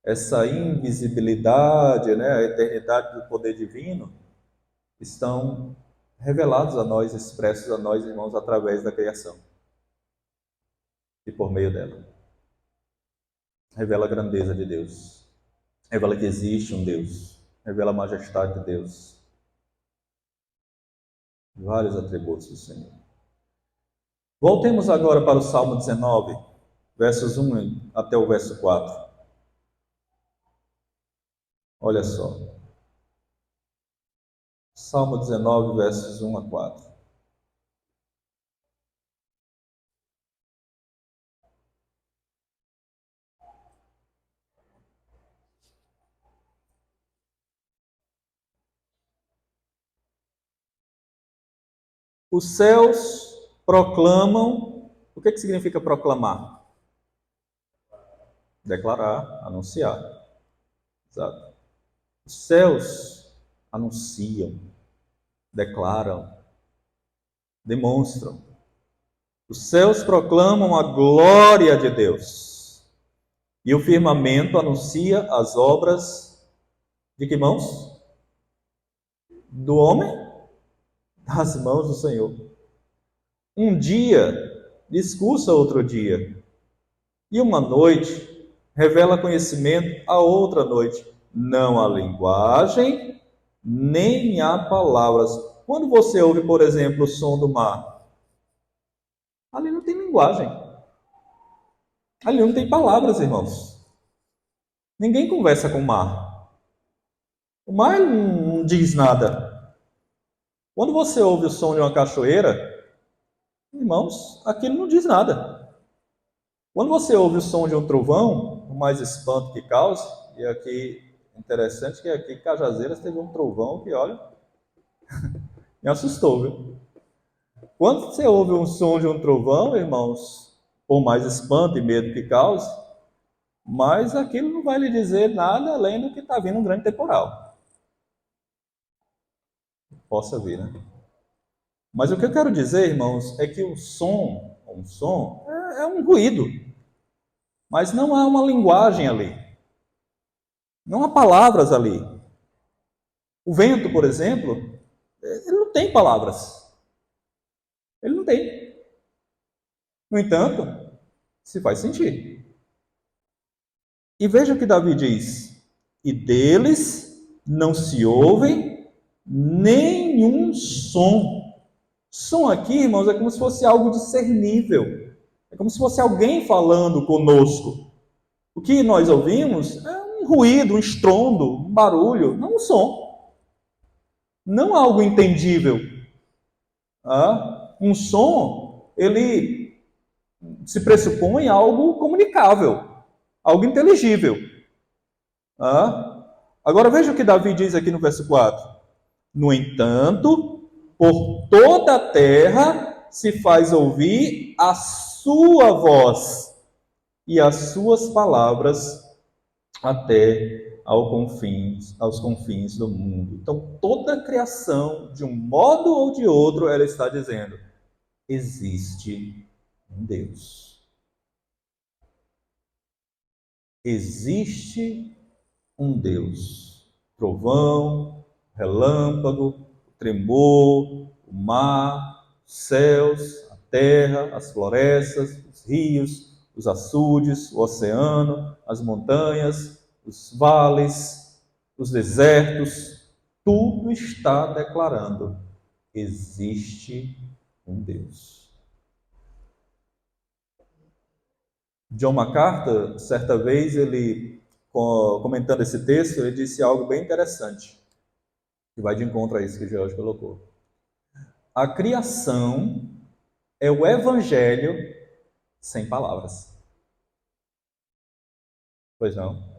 essa invisibilidade, a eternidade do poder divino, estão revelados a nós, expressos a nós, irmãos, através da criação e por meio dela. Revela a grandeza de Deus, revela que existe um Deus, revela a majestade de Deus, vários atributos do Senhor. Voltemos agora para o Salmo 19, versos 1 até o verso 4. Olha só. Salmo 19, versos 1 a 4. Os céus proclamam. O que significa proclamar? Declarar, anunciar. Exato. Os céus anunciam, declaram, demonstram. Os céus proclamam a glória de Deus. E o firmamento anuncia as obras de que mãos? Do homem? Das mãos do Senhor. Um dia discursa outro dia, e uma noite revela conhecimento a outra noite. Não há linguagem, nem há palavras. Quando você ouve, por exemplo, o som do mar, ali não tem linguagem. Ali não tem palavras, irmãos. Ninguém conversa com o mar. O mar não diz nada. Quando você ouve o som de uma cachoeira, irmãos, aquilo não diz nada. Quando você ouve o som de um trovão, o mais espanto que causa, e aqui, interessante que aqui em Cajazeiras teve um trovão que, olha, me assustou, viu? Quando você ouve um som de um trovão, irmãos, por mais espanto e medo que cause, mas aquilo não vai lhe dizer nada além do que está vindo um grande temporal. Possa vir, né? Mas o que eu quero dizer, irmãos, é que um som é um ruído, mas não há uma linguagem ali. Não há palavras ali. O vento, por exemplo, ele não tem palavras. Ele não tem. No entanto, se faz sentir. E veja o que Davi diz: e deles não se ouve nenhum som. Som aqui, irmãos, é como se fosse algo discernível. É como se fosse alguém falando conosco. O que nós ouvimos é um ruído, um estrondo, um barulho, não um som. Não algo entendível. Um som, ele se pressupõe algo comunicável, algo inteligível. Agora veja o que Davi diz aqui no verso 4. No entanto, por toda a terra se faz ouvir a sua voz e as suas palavras até aos confins do mundo. Então, toda a criação, de um modo ou de outro, ela está dizendo: existe um Deus. Existe um Deus. Trovão, relâmpago, tremor, o mar, os céus, a terra, as florestas, os rios, os açudes, o oceano, as montanhas, os vales, os desertos, tudo está declarando: existe um Deus. John MacArthur, certa vez, ele, comentando esse texto, ele disse algo bem interessante, que vai de encontro a isso que o George colocou. A criação é o evangelho sem palavras. Pois não?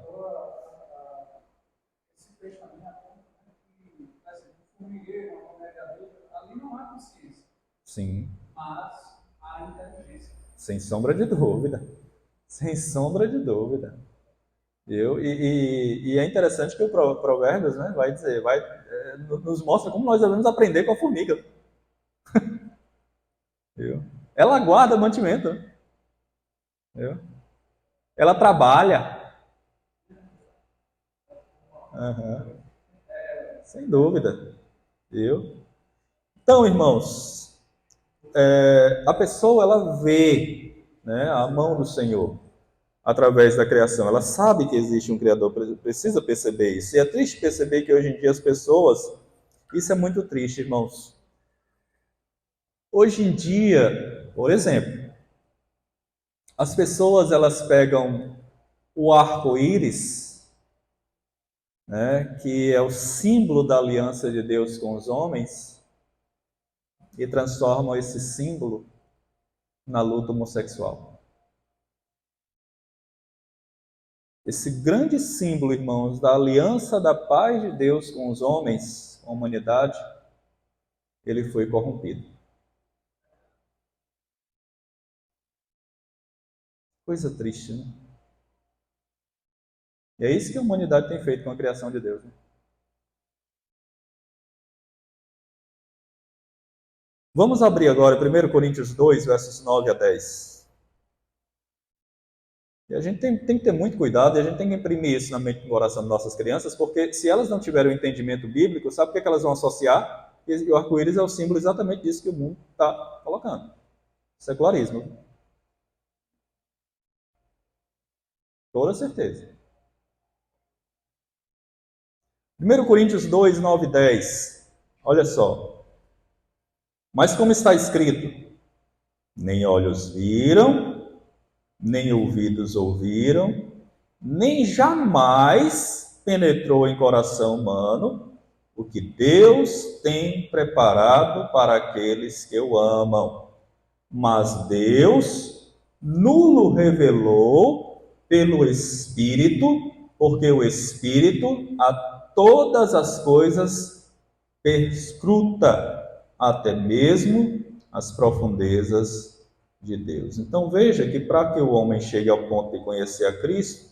Esse texto também aponta que, por exemplo, o formigueiro, uma colmeia, ali não há consciência. Sim. Mas há inteligência. Sem sombra de dúvida. Sem sombra de dúvida. E é interessante que o Provérbios, né, vai dizer, nos mostra como nós devemos aprender com a formiga. Ela guarda mantimento. Ela trabalha. Sem dúvida. Então, irmãos, a pessoa ela vê, né, a mão do Senhor através da criação. Ela sabe que existe um Criador, precisa perceber isso. E é triste perceber que hoje em dia as pessoas, isso é muito triste, irmãos. Hoje em dia, Por exemplo, as pessoas elas pegam o arco-íris, né, que é o símbolo da aliança de Deus com os homens, e transformam esse símbolo na luta homossexual. Esse grande símbolo, irmãos, da aliança da paz de Deus com os homens, com a humanidade, ele foi corrompido. Coisa triste, né? E é isso que a humanidade tem feito com a criação de Deus, né? Vamos abrir agora 1 Coríntios 2, versos 9 a 10. E a gente tem que ter muito cuidado, e a gente tem que imprimir isso na mente e no coração das nossas crianças, porque se elas não tiverem o entendimento bíblico, sabe o que elas vão associar? E o arco-íris é o símbolo exatamente disso que o mundo está colocando. Secularismo. Toda certeza. 1 Coríntios 2, 9 e 10. Olha só. Mas como está escrito, nem olhos viram, nem ouvidos ouviram, nem jamais penetrou em coração humano o que Deus tem preparado para aqueles que o amam. Mas Deus nulo revelou pelo Espírito, porque o Espírito a todas as coisas perscruta, até mesmo as profundezas de Deus. Então veja que para que o homem chegue ao ponto de conhecer a Cristo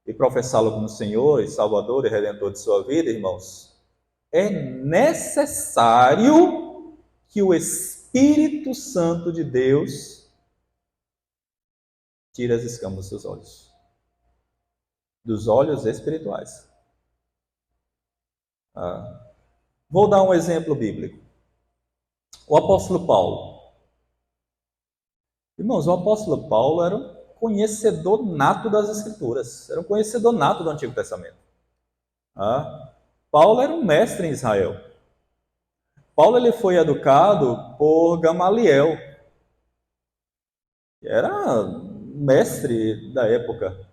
e professá-lo como Senhor e Salvador e Redentor de sua vida, irmãos, é necessário que o Espírito Santo de Deus tire as escamas dos seus olhos. Dos olhos espirituais. Vou dar um exemplo bíblico. O apóstolo Paulo. Irmãos, o apóstolo Paulo era um conhecedor nato das Escrituras. Era um conhecedor nato do Antigo Testamento. Paulo era um mestre em Israel. Paulo ele foi educado por Gamaliel, que era mestre da época.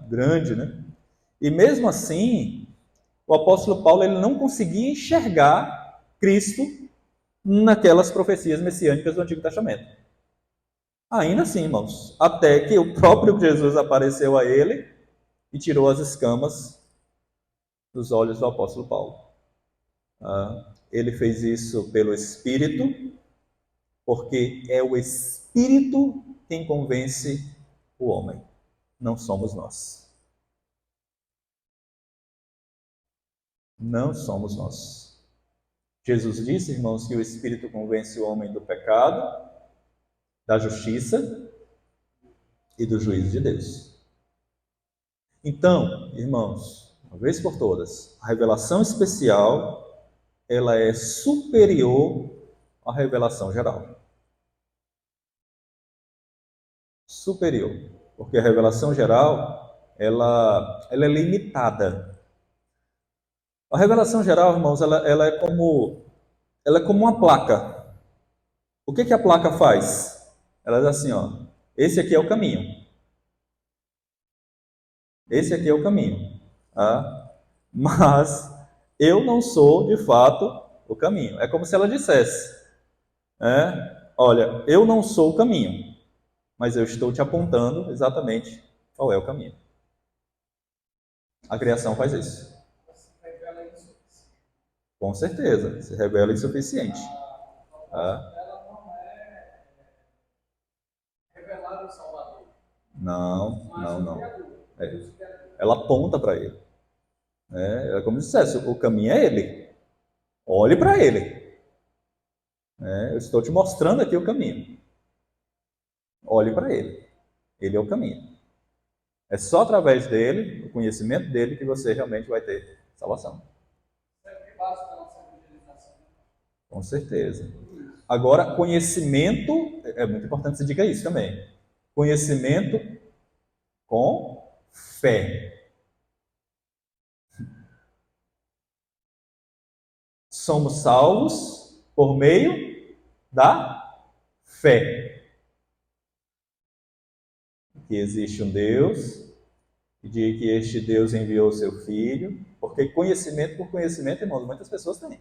Grande, né? E mesmo assim, o apóstolo Paulo ele não conseguia enxergar Cristo naquelas profecias messiânicas do Antigo Testamento. Ainda assim, irmãos, até que o próprio Jesus apareceu a ele e tirou as escamas dos olhos do apóstolo Paulo. Ele fez isso pelo Espírito, porque é o Espírito quem convence o homem, não somos nós. Não somos nós. Jesus disse, irmãos, que o Espírito convence o homem do pecado, da justiça e do juízo de Deus. Então, irmãos, uma vez por todas, a revelação especial, ela é superior à revelação geral. Superior, porque a revelação geral, ela é limitada. A revelação geral, irmãos, ela é como uma placa. O que a placa faz? Ela diz assim, esse aqui é o caminho. Esse aqui é o caminho. Mas eu não sou, de fato, o caminho. É como se ela dissesse, olha, eu não sou o caminho, mas eu estou te apontando exatamente qual é o caminho. A criação faz isso. Com certeza, se revela insuficiente. Ela não é revelar o Salvador. Não. Ela aponta para ele. É como se dissesse, o caminho é ele. Olhe para ele. Eu estou te mostrando aqui o caminho. Olhe para ele. Ele é o caminho. É só através dele, o conhecimento dele, que você realmente vai ter salvação. Com certeza. Agora, conhecimento, é muito importante que você diga isso também. Conhecimento com fé. Somos salvos por meio da fé que existe um Deus, e de que este Deus enviou o seu Filho, porque conhecimento por conhecimento, irmãos, muitas pessoas têm.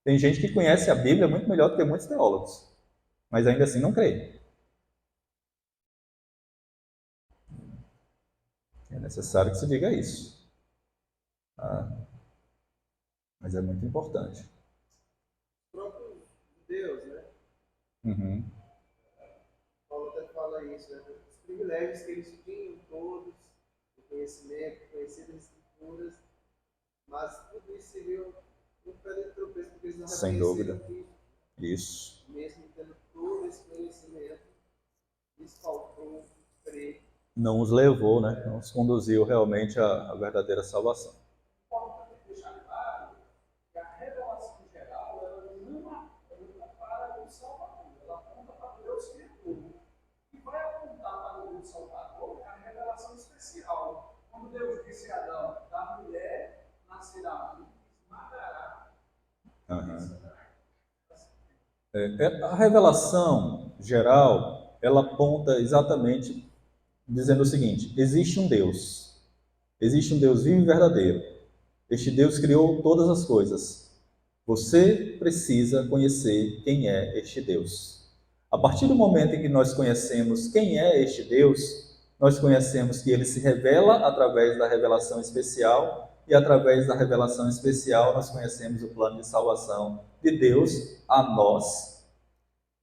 Tem gente que conhece a Bíblia muito melhor do que muitos teólogos, mas ainda assim não crê. É necessário que se diga isso. Tá? Mas é muito importante. O próprio Deus, né? Uhum. Paulo até fala isso, né? Os privilégios que eles tinham todos, o conhecimento, conhecer as escrituras, mas tudo isso seria um pé de tropeço, porque eles não Sem reconheceram dúvida. que, Isso. mesmo tendo todo esse conhecimento, lhes faltou crer. Não os levou, né? Não os conduziu realmente à verdadeira salvação. Importante deixar claro que a revelação geral ela não aponta para o Salvador, ela aponta para Deus Criador. E vai apontar para o Deus Salvador a revelação especial. Quando Deus disse a Adão, da mulher nascerá um, esmagará. Uhum. A revelação geral, ela aponta exatamente dizendo o seguinte: existe um Deus vivo e verdadeiro. Este Deus criou todas as coisas. Você precisa conhecer quem é este Deus. A partir do momento em que nós conhecemos quem é este Deus, nós conhecemos que ele se revela através da revelação especial, e através da revelação especial nós conhecemos o plano de salvação de Deus a nós.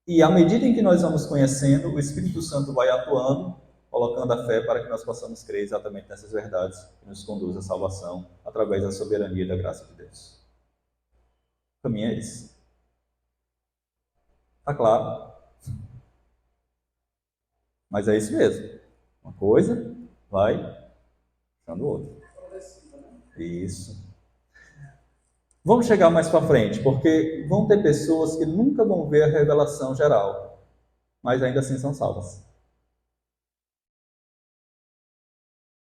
E à medida em que nós vamos conhecendo, o Espírito Santo vai atuando, colocando a fé para que nós possamos crer exatamente nessas verdades que nos conduz à salvação através da soberania e da graça de Deus. O caminho é esse. Está claro? Mas é isso mesmo. Uma coisa vai puxando outra. Isso. Vamos chegar mais para frente, porque vão ter pessoas que nunca vão ver a revelação geral, mas ainda assim são salvas.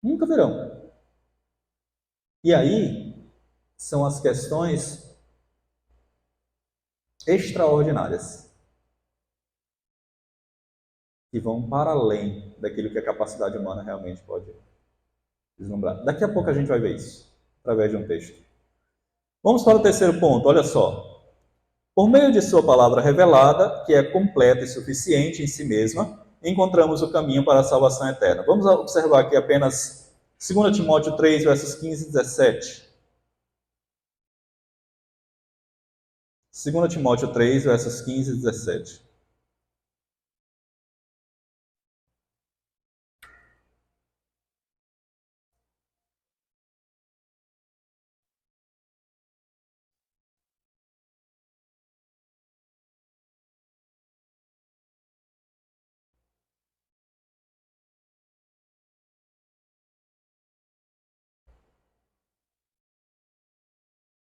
Nunca verão. E aí são as questões extraordinárias que vão para além daquilo que a capacidade humana realmente pode vislumbrar. Daqui a pouco a gente vai ver isso, através de um texto. Vamos para o terceiro ponto, olha só. Por meio de sua palavra revelada, que é completa e suficiente em si mesma, encontramos o caminho para a salvação eterna. Vamos observar aqui apenas 2 Timóteo 3, versos 15 e 17. 2 Timóteo 3, versos 15 e 17.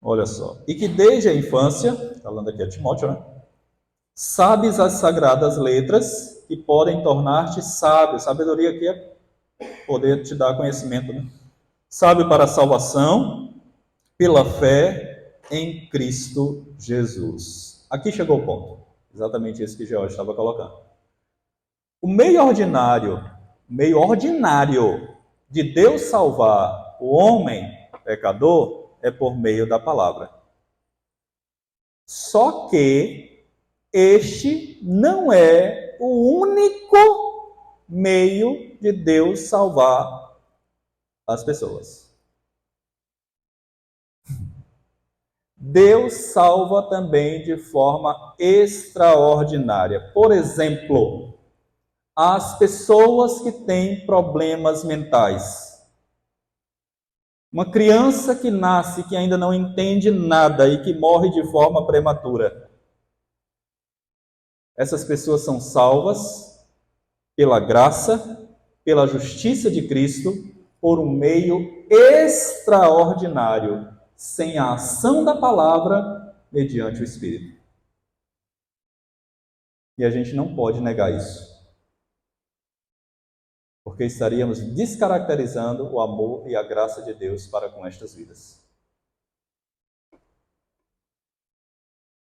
Olha só. E que desde a infância, falando aqui a Timóteo, né? Sabes as sagradas letras que podem tornar-te sábio. Sabedoria aqui é poder te dar conhecimento, né? Sábio para a salvação, pela fé em Cristo Jesus. Aqui chegou o ponto. Exatamente isso que George estava colocando. O meio ordinário de Deus salvar o homem pecador é por meio da palavra. Só que este não é o único meio de Deus salvar as pessoas. Deus salva também de forma extraordinária. Por exemplo, as pessoas que têm problemas mentais. Uma criança que nasce, que ainda não entende nada e que morre de forma prematura. Essas pessoas são salvas pela graça, pela justiça de Cristo, por um meio extraordinário, sem a ação da palavra, mediante o Espírito. E a gente não pode negar isso, porque estaríamos descaracterizando o amor e a graça de Deus para com estas vidas.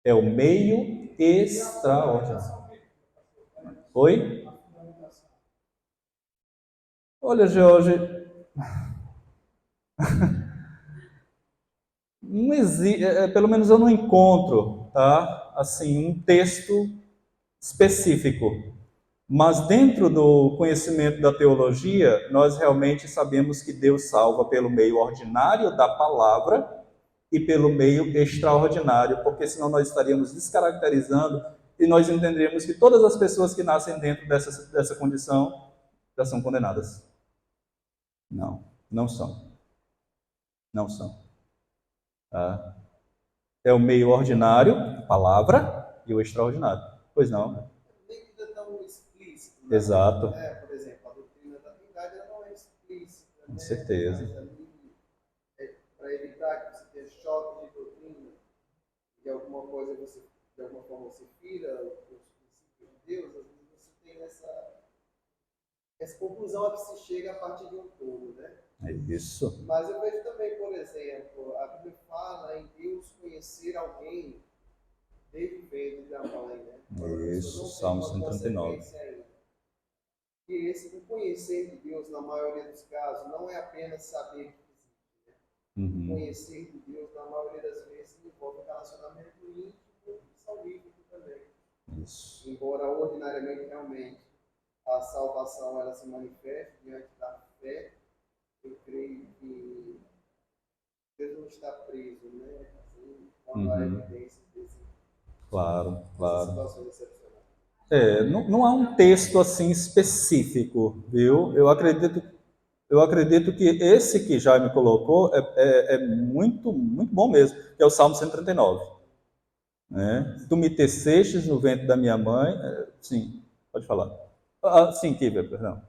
É o meio extraordinário. Oi? Olha, Jorge, não existe, pelo menos eu não encontro, tá? Assim, um texto específico. Mas dentro do conhecimento da teologia, nós realmente sabemos que Deus salva pelo meio ordinário da palavra e pelo meio extraordinário, porque senão nós estaríamos descaracterizando e nós entenderíamos que todas as pessoas que nascem dentro dessa condição já são condenadas. Não, não são. Não são. Tá? É o meio ordinário, a palavra, e o extraordinário. Pois não. Nem que é tão explícito. Né? Exato. Por exemplo, a doutrina da Trindade ela não é explícita. Com certeza. Mas ali, para evitar que você tenha choque de doutrina, de alguma coisa você, de alguma forma você fira os princípios de Deus, às vezes você tem essa conclusão a que se chega a partir de um todo, né? É isso. Mas eu vejo também, por exemplo, a Bíblia fala em Deus conhecer alguém desde o ventre da mãe, né? Isso, Salmo 139. E o conhecer de Deus, na maioria dos casos, não é apenas saber que existe. Né? Uhum. Conhecer de Deus, na maioria das vezes, envolve um relacionamento íntimo e salvífico também. Isso. Embora ordinariamente, realmente, a salvação ela se manifeste diante da fé, eu creio que Deus não está preso, né? Assim, quando há evidências dessas situações excepcionais. Não há um texto assim específico, viu? Eu acredito que esse que Jaime colocou é muito, muito bom mesmo, que é o Salmo 139. Né? Tu me tecestes no ventre da minha mãe. Sim, pode falar. Sim, Kiver, perdão.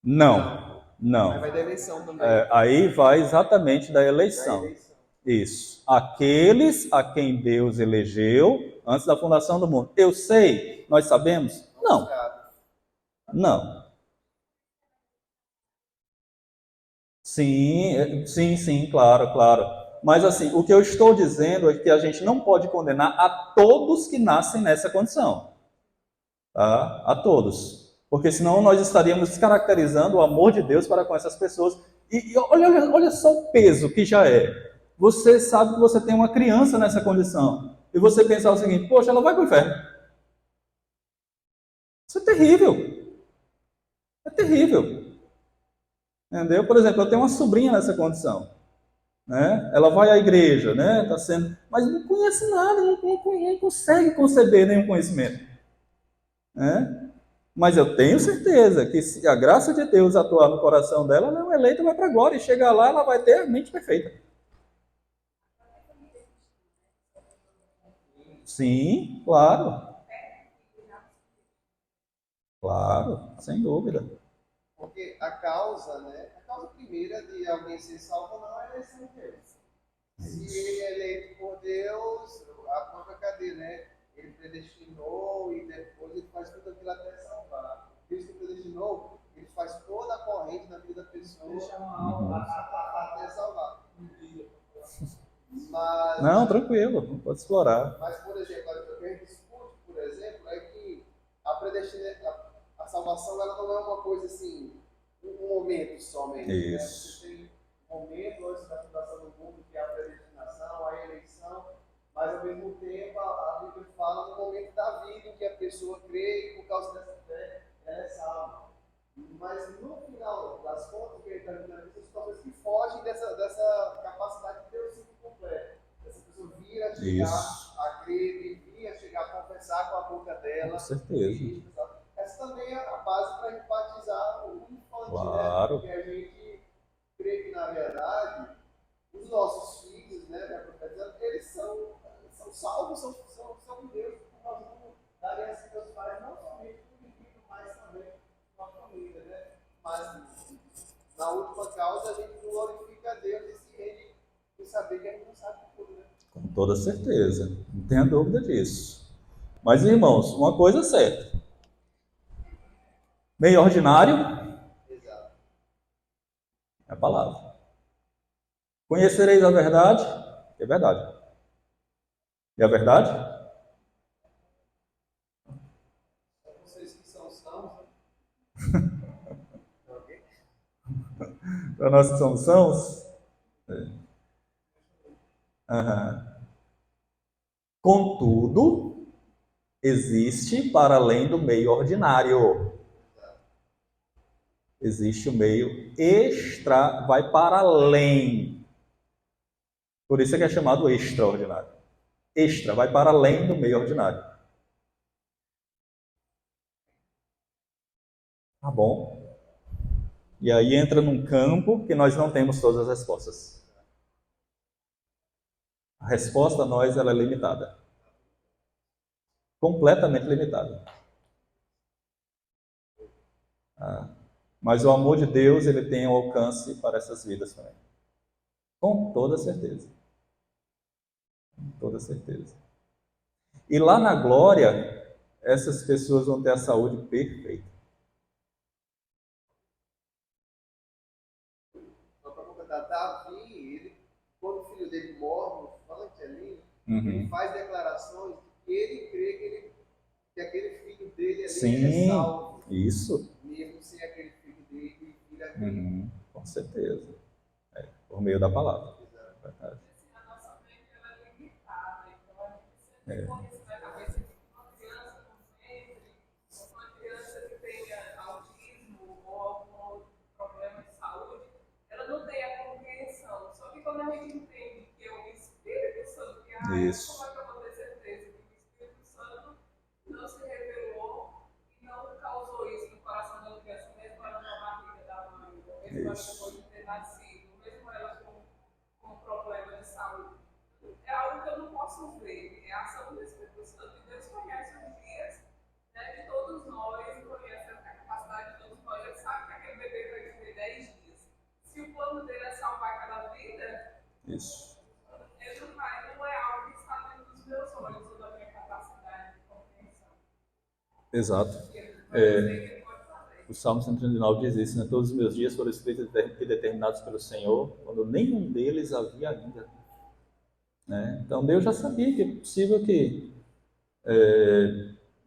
Não. Aí vai da eleição também. Aí vai exatamente da eleição. Isso. Aqueles a quem Deus elegeu antes da fundação do mundo. Eu sei, nós sabemos? Não. Não. Sim, claro. Mas assim, o que eu estou dizendo é que a gente não pode condenar a todos que nascem nessa condição. Tá? A todos. Porque senão nós estaríamos descaracterizando o amor de Deus para com essas pessoas. E olha só o peso que já é. Você sabe que você tem uma criança nessa condição. E você pensar o seguinte, poxa, ela vai para o inferno. Isso é terrível. É terrível. Entendeu? Por exemplo, eu tenho uma sobrinha nessa condição. Né? Ela vai à igreja, né? Tá sendo, mas não conhece nada, não consegue conceber nenhum conhecimento. Né? Mas eu tenho certeza que se a graça de Deus atuar no coração dela, ela é uma eleita, vai para a glória. E chegar lá, ela vai ter a mente perfeita. Sim, claro. Claro, sem dúvida. Porque a causa primeira de alguém ser salvo não é a eleição de Deus. Se ele é eleito por Deus, a própria cadeia, né? Ele predestinou e depois ele faz tudo aquilo até salvar. Deus que predestinou, ele faz toda a corrente na vida da pessoa até salvar. Mas, não, tranquilo, não pode explorar. Mas, por exemplo, o que a gente discute, por exemplo, é que a salvação ela não é uma coisa assim, um momento somente. Isso. Né? Você tem um momento antes da fundação do mundo, que é a predestinação, a eleição, mas ao mesmo tempo a Bíblia fala no momento da vida em que a pessoa crê e por causa dessa fé ela é salva. Mas no final das contas, que ele está dizendo, são situações que fogem dessa capacidade de Deus ser completo. Essa pessoa vir a chegar a crer, vir a chegar a confessar com a boca dela. Com certeza. Essa também é a base para enfatizar o infantil, claro. Né? Porque a gente crê que, na verdade, os nossos filhos, né, eles são salvos, são de Deus, porque nós vamos dar essa seus pais, não somente com o indivíduo, mas também com a família, né? Mas, na última causa, a gente glorifica a Deus e se rende em saber que a gente não sabe tudo, né? Com toda certeza, não tenha dúvida disso. Mas, irmãos, uma coisa é certa. Meio ordinário. Exato. É a palavra. Conhecereis a verdade, é verdade. E a verdade? Vocês que são sãos. Para nós que somos sãos? Aham. Contudo, existe para além do meio ordinário. Existe o meio extra, vai para além. Por isso é que é chamado extraordinário. Extra, vai para além do meio ordinário. Tá bom? E aí entra num campo que nós não temos todas as respostas. A resposta a nós ela é limitada. Completamente limitada. Mas o amor de Deus ele tem um alcance para essas vidas também. Com toda certeza. Com toda certeza. E lá na glória, essas pessoas vão ter a saúde perfeita. Só para completar, Davi, ele, quando o filho dele morre, no funk ali, ele faz declarações de que ele crê que aquele filho dele ali é salvo. Isso. Mesmo sem aquele filho dele, filho aquele. Com certeza. Por meio da palavra. Exato. A nossa mente ela é limitada, então a gente sempre põe isso na cabeça de uma criança com sempre, uma criança que tenha autismo ou algum outro problema de saúde, ela não tem a compreensão. Só que quando a gente entende que é o Espírito Santo que Isso. como é que eu vou ter certeza que o Espírito Santo não se revelou e não causou isso no coração da criança, mesmo ela na barriga da mãe, mesmo ela depois de ter nascido, mesmo ela com problema de saúde. É algo que eu não posso ver, é a ação do Espírito Santo. E Deus conhece os dias, né, de todos nós, conhece a capacidade de todos nós. Ele sabe que aquele bebê vai viver 10 dias. Se o plano dele é salvar cada vida, Isso. ele não é algo que está dentro dos meus olhos ou da minha capacidade de compreensão. Exato. O Salmo 139 diz isso, né? Todos os meus dias foram escritos e determinados pelo Senhor, quando nenhum deles havia ainda. Né? Então Deus já sabia que é possível que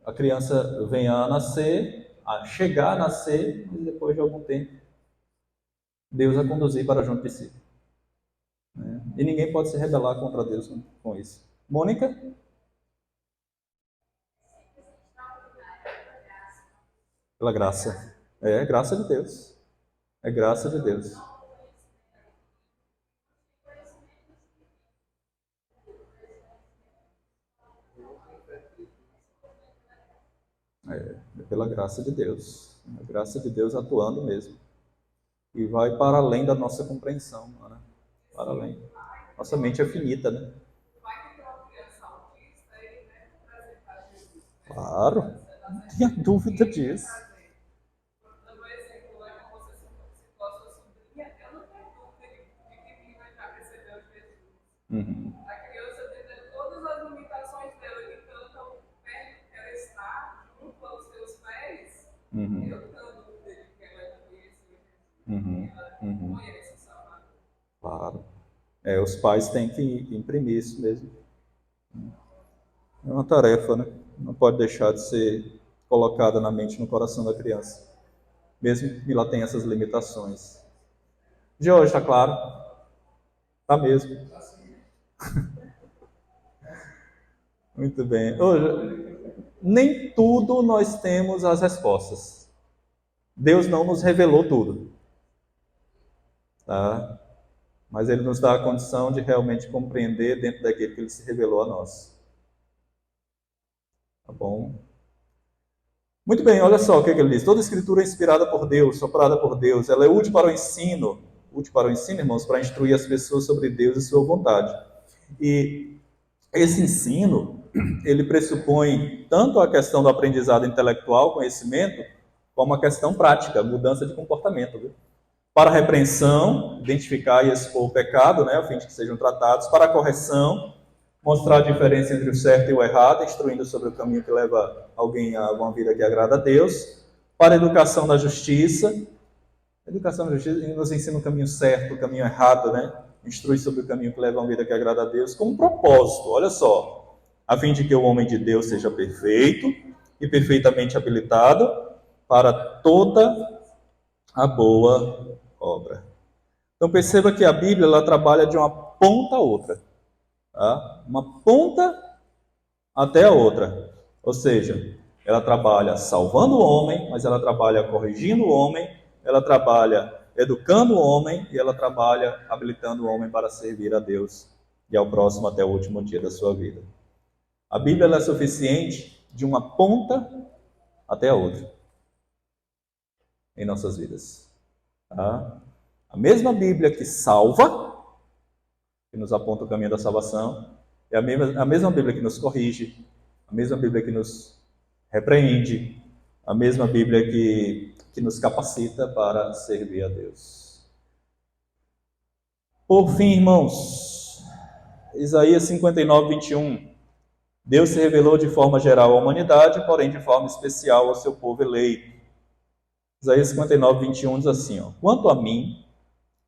a criança venha a nascer, a chegar a nascer, mas depois de algum tempo, Deus a conduzir para junto de si. Né? E ninguém pode se rebelar contra Deus com isso. Mônica? Pela graça. É graça de Deus. É graça de Deus. É pela graça de Deus. A graça de Deus atuando mesmo. E vai para além da nossa compreensão. Né? Para além. Nossa mente é finita, né? Claro. Não tenha dúvida disso. A criança tem todas as limitações dela que cantam perto que ela está, junto aos seus pés. Eu canto dele que ela conhece essa palavra. Claro. Os pais têm que imprimir isso mesmo. É uma tarefa, né? Não pode deixar de ser colocada na mente e no coração da criança. Mesmo que ela tenha essas limitações. Jorge, está claro? Está mesmo. Muito bem. Hoje, nem tudo nós temos as respostas. Deus não nos revelou tudo. Tá? Mas Ele nos dá a condição de realmente compreender dentro daquilo que Ele se revelou a nós. Tá bom? Muito bem, olha só o que Ele diz. Toda escritura é inspirada por Deus, soprada por Deus. Ela é útil para o ensino. Útil para o ensino, irmãos, para instruir as pessoas sobre Deus e sua vontade. E esse ensino, ele pressupõe tanto a questão do aprendizado intelectual, conhecimento, como a questão prática, mudança de comportamento. Viu? Para a repreensão, identificar e expor o pecado, né, a fim de que sejam tratados. Para a correção, mostrar a diferença entre o certo e o errado, instruindo sobre o caminho que leva alguém a uma vida que agrada a Deus. Para a educação da justiça nos ensina o caminho certo, o caminho errado, né? instrui sobre o caminho que leva a uma vida que agrada a Deus, com um propósito, olha só, a fim de que o homem de Deus seja perfeito e perfeitamente habilitado para toda a boa obra. Então perceba que a Bíblia ela trabalha de uma ponta a outra, tá? Uma ponta até a outra. Ou seja, ela trabalha salvando o homem, mas ela trabalha corrigindo o homem, ela trabalha educando o homem e ela trabalha habilitando o homem para servir a Deus e ao próximo até o último dia da sua vida. A Bíblia ela é suficiente de uma ponta até a outra em nossas vidas. Tá? A mesma Bíblia que salva, que nos aponta o caminho da salvação, é a mesma Bíblia que nos corrige, a mesma Bíblia que nos repreende, a mesma Bíblia que nos capacita para servir a Deus. Por fim, irmãos, Isaías 59, 21. Deus se revelou de forma geral à humanidade, porém de forma especial ao seu povo eleito. Isaías 59, 21 diz assim, ó, quanto a mim,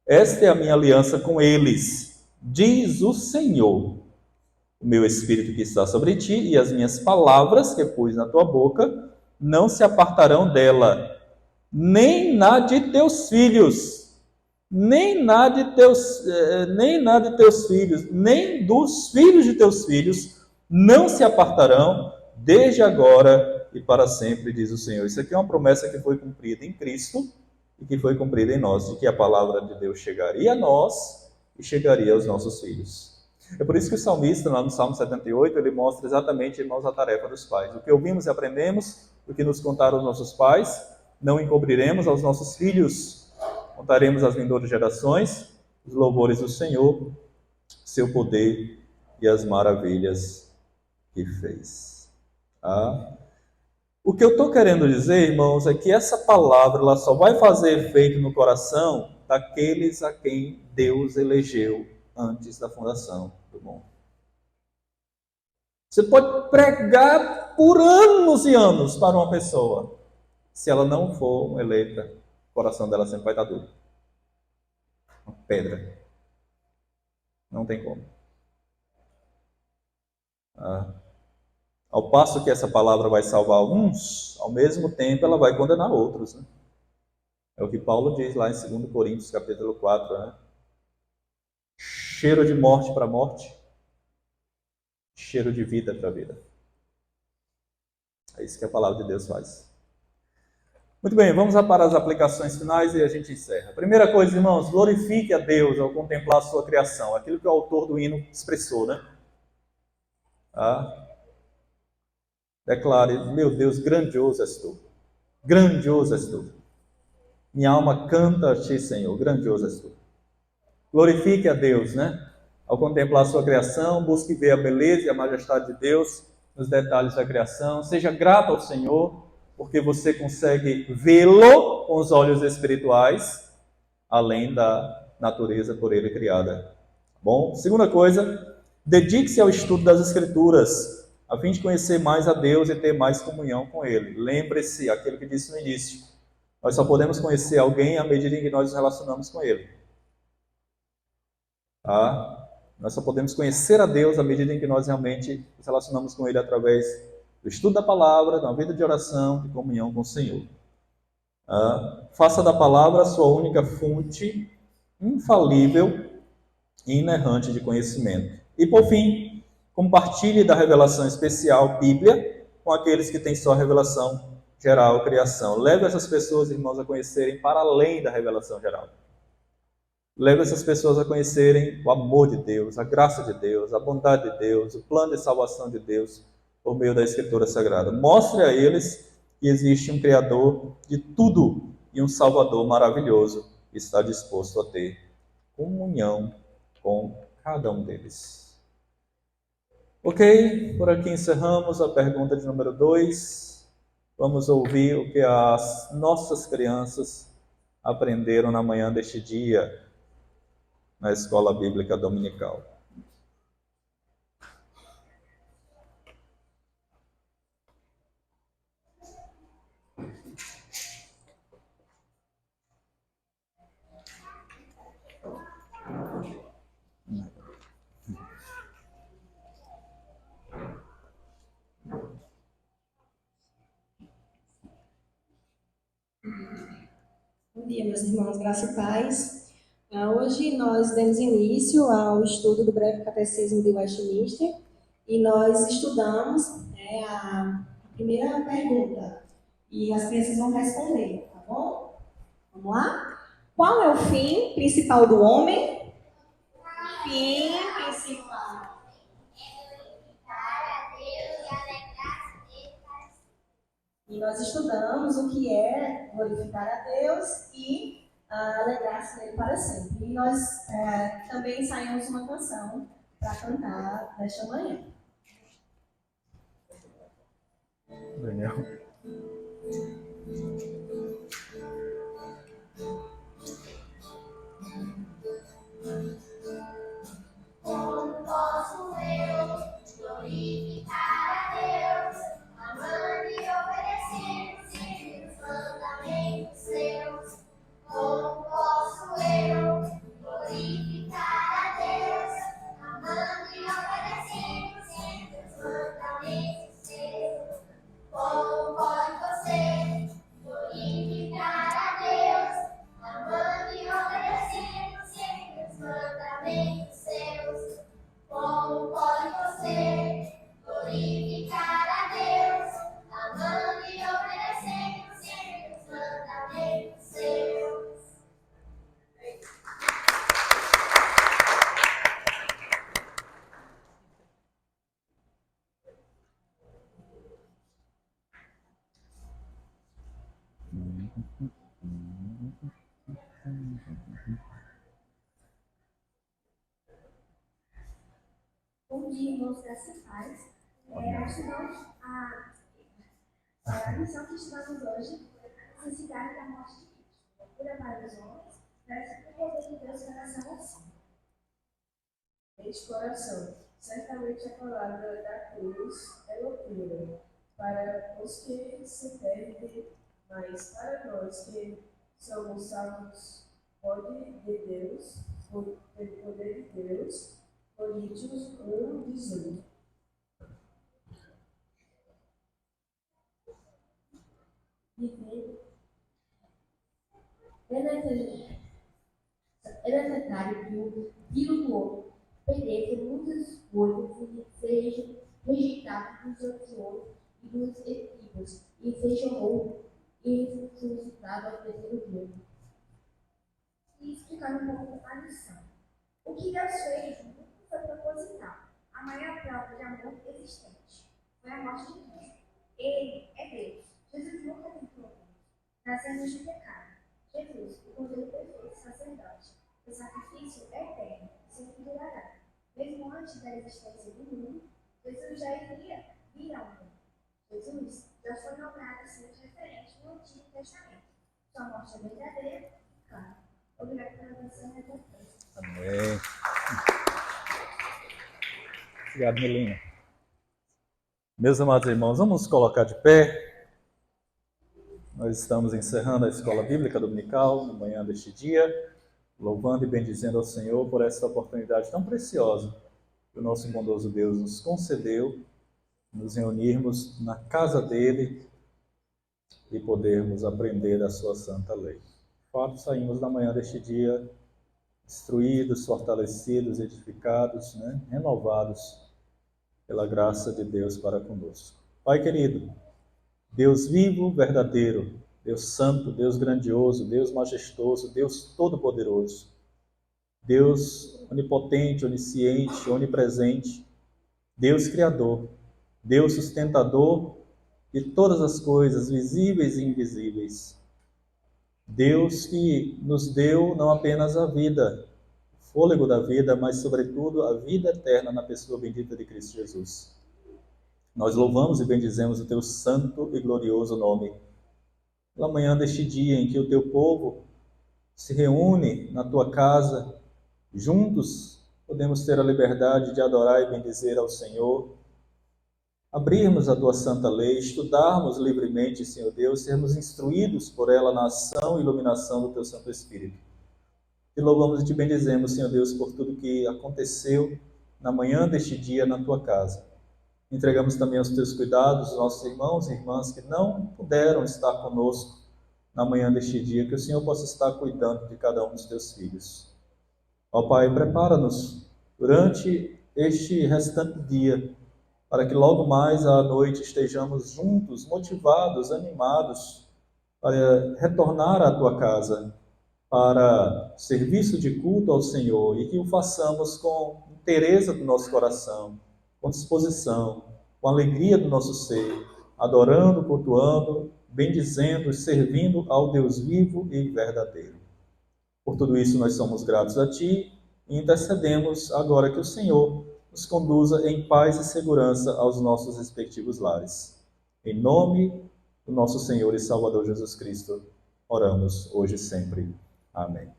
esta é a minha aliança com eles, diz o Senhor. O meu Espírito que está sobre ti e as minhas palavras que pus na tua boca não se apartarão dela, nem na de teus filhos, nem na de teus filhos, nem dos filhos de teus filhos, não se apartarão desde agora e para sempre, diz o Senhor. Isso aqui é uma promessa que foi cumprida em Cristo e que foi cumprida em nós, de que a palavra de Deus chegaria a nós e chegaria aos nossos filhos. É por isso que o salmista, lá no Salmo 78, ele mostra exatamente, irmãos, a tarefa dos pais. O que ouvimos e aprendemos, o que nos contaram os nossos pais, não encobriremos aos nossos filhos. Contaremos às vindouras gerações os louvores do Senhor, seu poder e as maravilhas que fez. Tá? O que eu estou querendo dizer, irmãos, é que essa palavra ela só vai fazer efeito no coração daqueles a quem Deus elegeu antes da fundação do mundo. Você pode pregar por anos e anos para uma pessoa, se ela não for eleita, o coração dela sempre vai estar duro. Uma pedra. Não tem como. Ao passo que essa palavra vai salvar alguns, ao mesmo tempo ela vai condenar outros. Né? É o que Paulo diz lá em 2 Coríntios, capítulo 4. Né? Cheiro de morte para morte, cheiro de vida para vida. É isso que a palavra de Deus faz. Muito bem, vamos para as aplicações finais e a gente encerra. Primeira coisa, irmãos, glorifique a Deus ao contemplar a sua criação. Aquilo que o autor do hino expressou, né? Declare, meu Deus, grandioso és tu. Grandioso és tu. Minha alma canta a ti, Senhor, grandioso és tu. Glorifique a Deus, né? Ao contemplar a sua criação, busque ver a beleza e a majestade de Deus nos detalhes da criação. Seja grato ao Senhor, porque você consegue vê-lo com os olhos espirituais, além da natureza por ele criada. Bom, segunda coisa, dedique-se ao estudo das Escrituras, a fim de conhecer mais a Deus e ter mais comunhão com Ele. Lembre-se, aquilo que disse no início, nós só podemos conhecer alguém à medida em que nós nos relacionamos com Ele. Tá? Nós só podemos conhecer a Deus à medida em que nós realmente nos relacionamos com Ele através do estudo da palavra, de uma vida de oração, de comunhão com o Senhor. Faça da palavra a sua única fonte infalível e inerrante de conhecimento. E por fim, compartilhe da revelação especial, Bíblia, com aqueles que têm só revelação geral, criação. Leve essas pessoas, irmãos, a conhecerem para além da revelação geral. Leve essas pessoas a conhecerem o amor de Deus, a graça de Deus, a bondade de Deus, o plano de salvação de Deus por meio da Escritura Sagrada. Mostre a eles que existe um Criador de tudo e um Salvador maravilhoso que está disposto a ter comunhão com cada um deles. Ok, por aqui encerramos a pergunta de número 2. Vamos ouvir o que as nossas crianças aprenderam na manhã deste dia na Escola Bíblica Dominical. Bom dia, meus irmãos, graça e paz. Hoje nós demos início ao estudo do breve catecismo de Westminster e nós estudamos a primeira pergunta e as crianças vão responder, tá bom? Vamos lá? Qual é o fim principal do homem? Fim principal. E nós estudamos o que é glorificar a Deus e alegrar-se nele para sempre. E nós também ensaiamos uma canção para cantar nesta manhã. Daniel. Como posso eu glorificar a Deus, amando e obedecendo sempre os mandamentos seus? Como posso eu glorificar a Deus, amando e obedecendo sempre os mandamentos seus? Como pode você glorificar a Deus, amando e obedecendo sempre os mandamentos seus? Como pode você glorificar a Deus, amando e obedecendo sempre os mandamentos seus? Bom dia, irmãos, graça e paz. A lição que estudamos hoje é a necessidade da morte de Cristo. Procura para os homens, parece que o poder de Deus em relação a si. Este coração, certamente a palavra da cruz é loucura para os que se perdem, mas para nós que somos salvos, pelo poder de Deus, Coríntios 1:18. É necessário que o filho do homem perdesse muitas coisas e seja rejeitado dos anciões e dos escribas, e seja morto e ressuscitado ao terceiro dia. E explicar um pouco a lição. O que Deus fez não foi proposital. A maior prova de amor existente foi a morte de Cristo. Ele é Deus. Jesus nunca tentou nascemos de pecado. Jesus, o Cordeiro perfeito, sacerdote, o sacrifício é eterno, sempre durará. Mesmo antes da existência do mundo, Jesus já iria vir ao mundo. Jesus já foi nombrado assim referente no Antigo Testamento. Sua morte é verdadeira, claro. Obrigado pela atenção e até. Amém. Obrigado, Melina. Meus amados irmãos, vamos nos colocar de pé. Nós estamos encerrando a Escola Bíblica Dominical na manhã deste dia, louvando e bendizendo ao Senhor por essa oportunidade tão preciosa que o nosso bondoso Deus nos concedeu, nos reunirmos na casa dele e podermos aprender da sua santa lei. De fato, saímos na manhã deste dia instruídos, fortalecidos, edificados, renovados pela graça de Deus para conosco. Pai querido, Deus vivo, verdadeiro, Deus santo, Deus grandioso, Deus majestoso, Deus todo-poderoso, Deus onipotente, onisciente, onipresente, Deus criador, Deus sustentador de todas as coisas visíveis e invisíveis. Deus que nos deu não apenas a vida, o fôlego da vida, mas sobretudo a vida eterna na pessoa bendita de Cristo Jesus. Nós louvamos e bendizemos o teu santo e glorioso nome. Pela manhã deste dia em que o teu povo se reúne na tua casa, juntos podemos ter a liberdade de adorar e bendizer ao Senhor, abrirmos a tua santa lei, estudarmos livremente, Senhor Deus, sermos instruídos por ela na ação e iluminação do teu Santo Espírito. Te louvamos e te bendizemos, Senhor Deus, por tudo que aconteceu na manhã deste dia na tua casa. Entregamos também aos teus cuidados os nossos irmãos e irmãs que não puderam estar conosco na manhã deste dia, que o Senhor possa estar cuidando de cada um dos teus filhos. Ó Pai, prepara-nos durante este restante dia, para que logo mais à noite estejamos juntos, motivados, animados, para retornar à tua casa, para serviço de culto ao Senhor, e que o façamos com inteireza do nosso coração, com disposição, com alegria do nosso ser, adorando, cultuando, bendizendo e servindo ao Deus vivo e verdadeiro. Por tudo isso nós somos gratos a Ti e intercedemos agora que o Senhor nos conduza em paz e segurança aos nossos respectivos lares. Em nome do nosso Senhor e Salvador Jesus Cristo, oramos hoje e sempre. Amém.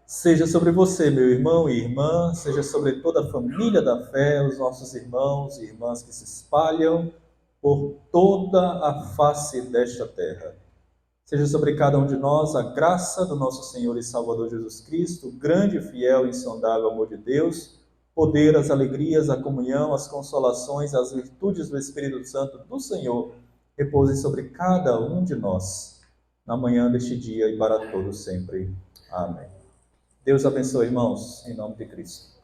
Seja sobre você, meu irmão e irmã, seja sobre toda a família da fé, os nossos irmãos e irmãs que se espalham por toda a face desta terra. Seja sobre cada um de nós a graça do nosso Senhor e Salvador Jesus Cristo, o grande, fiel e insondável amor de Deus, poder, as alegrias, a comunhão, as consolações, as virtudes do Espírito Santo do Senhor, repousem sobre cada um de nós, na manhã deste dia e para todos sempre. Amém. Deus abençoe, irmãos, em nome de Cristo.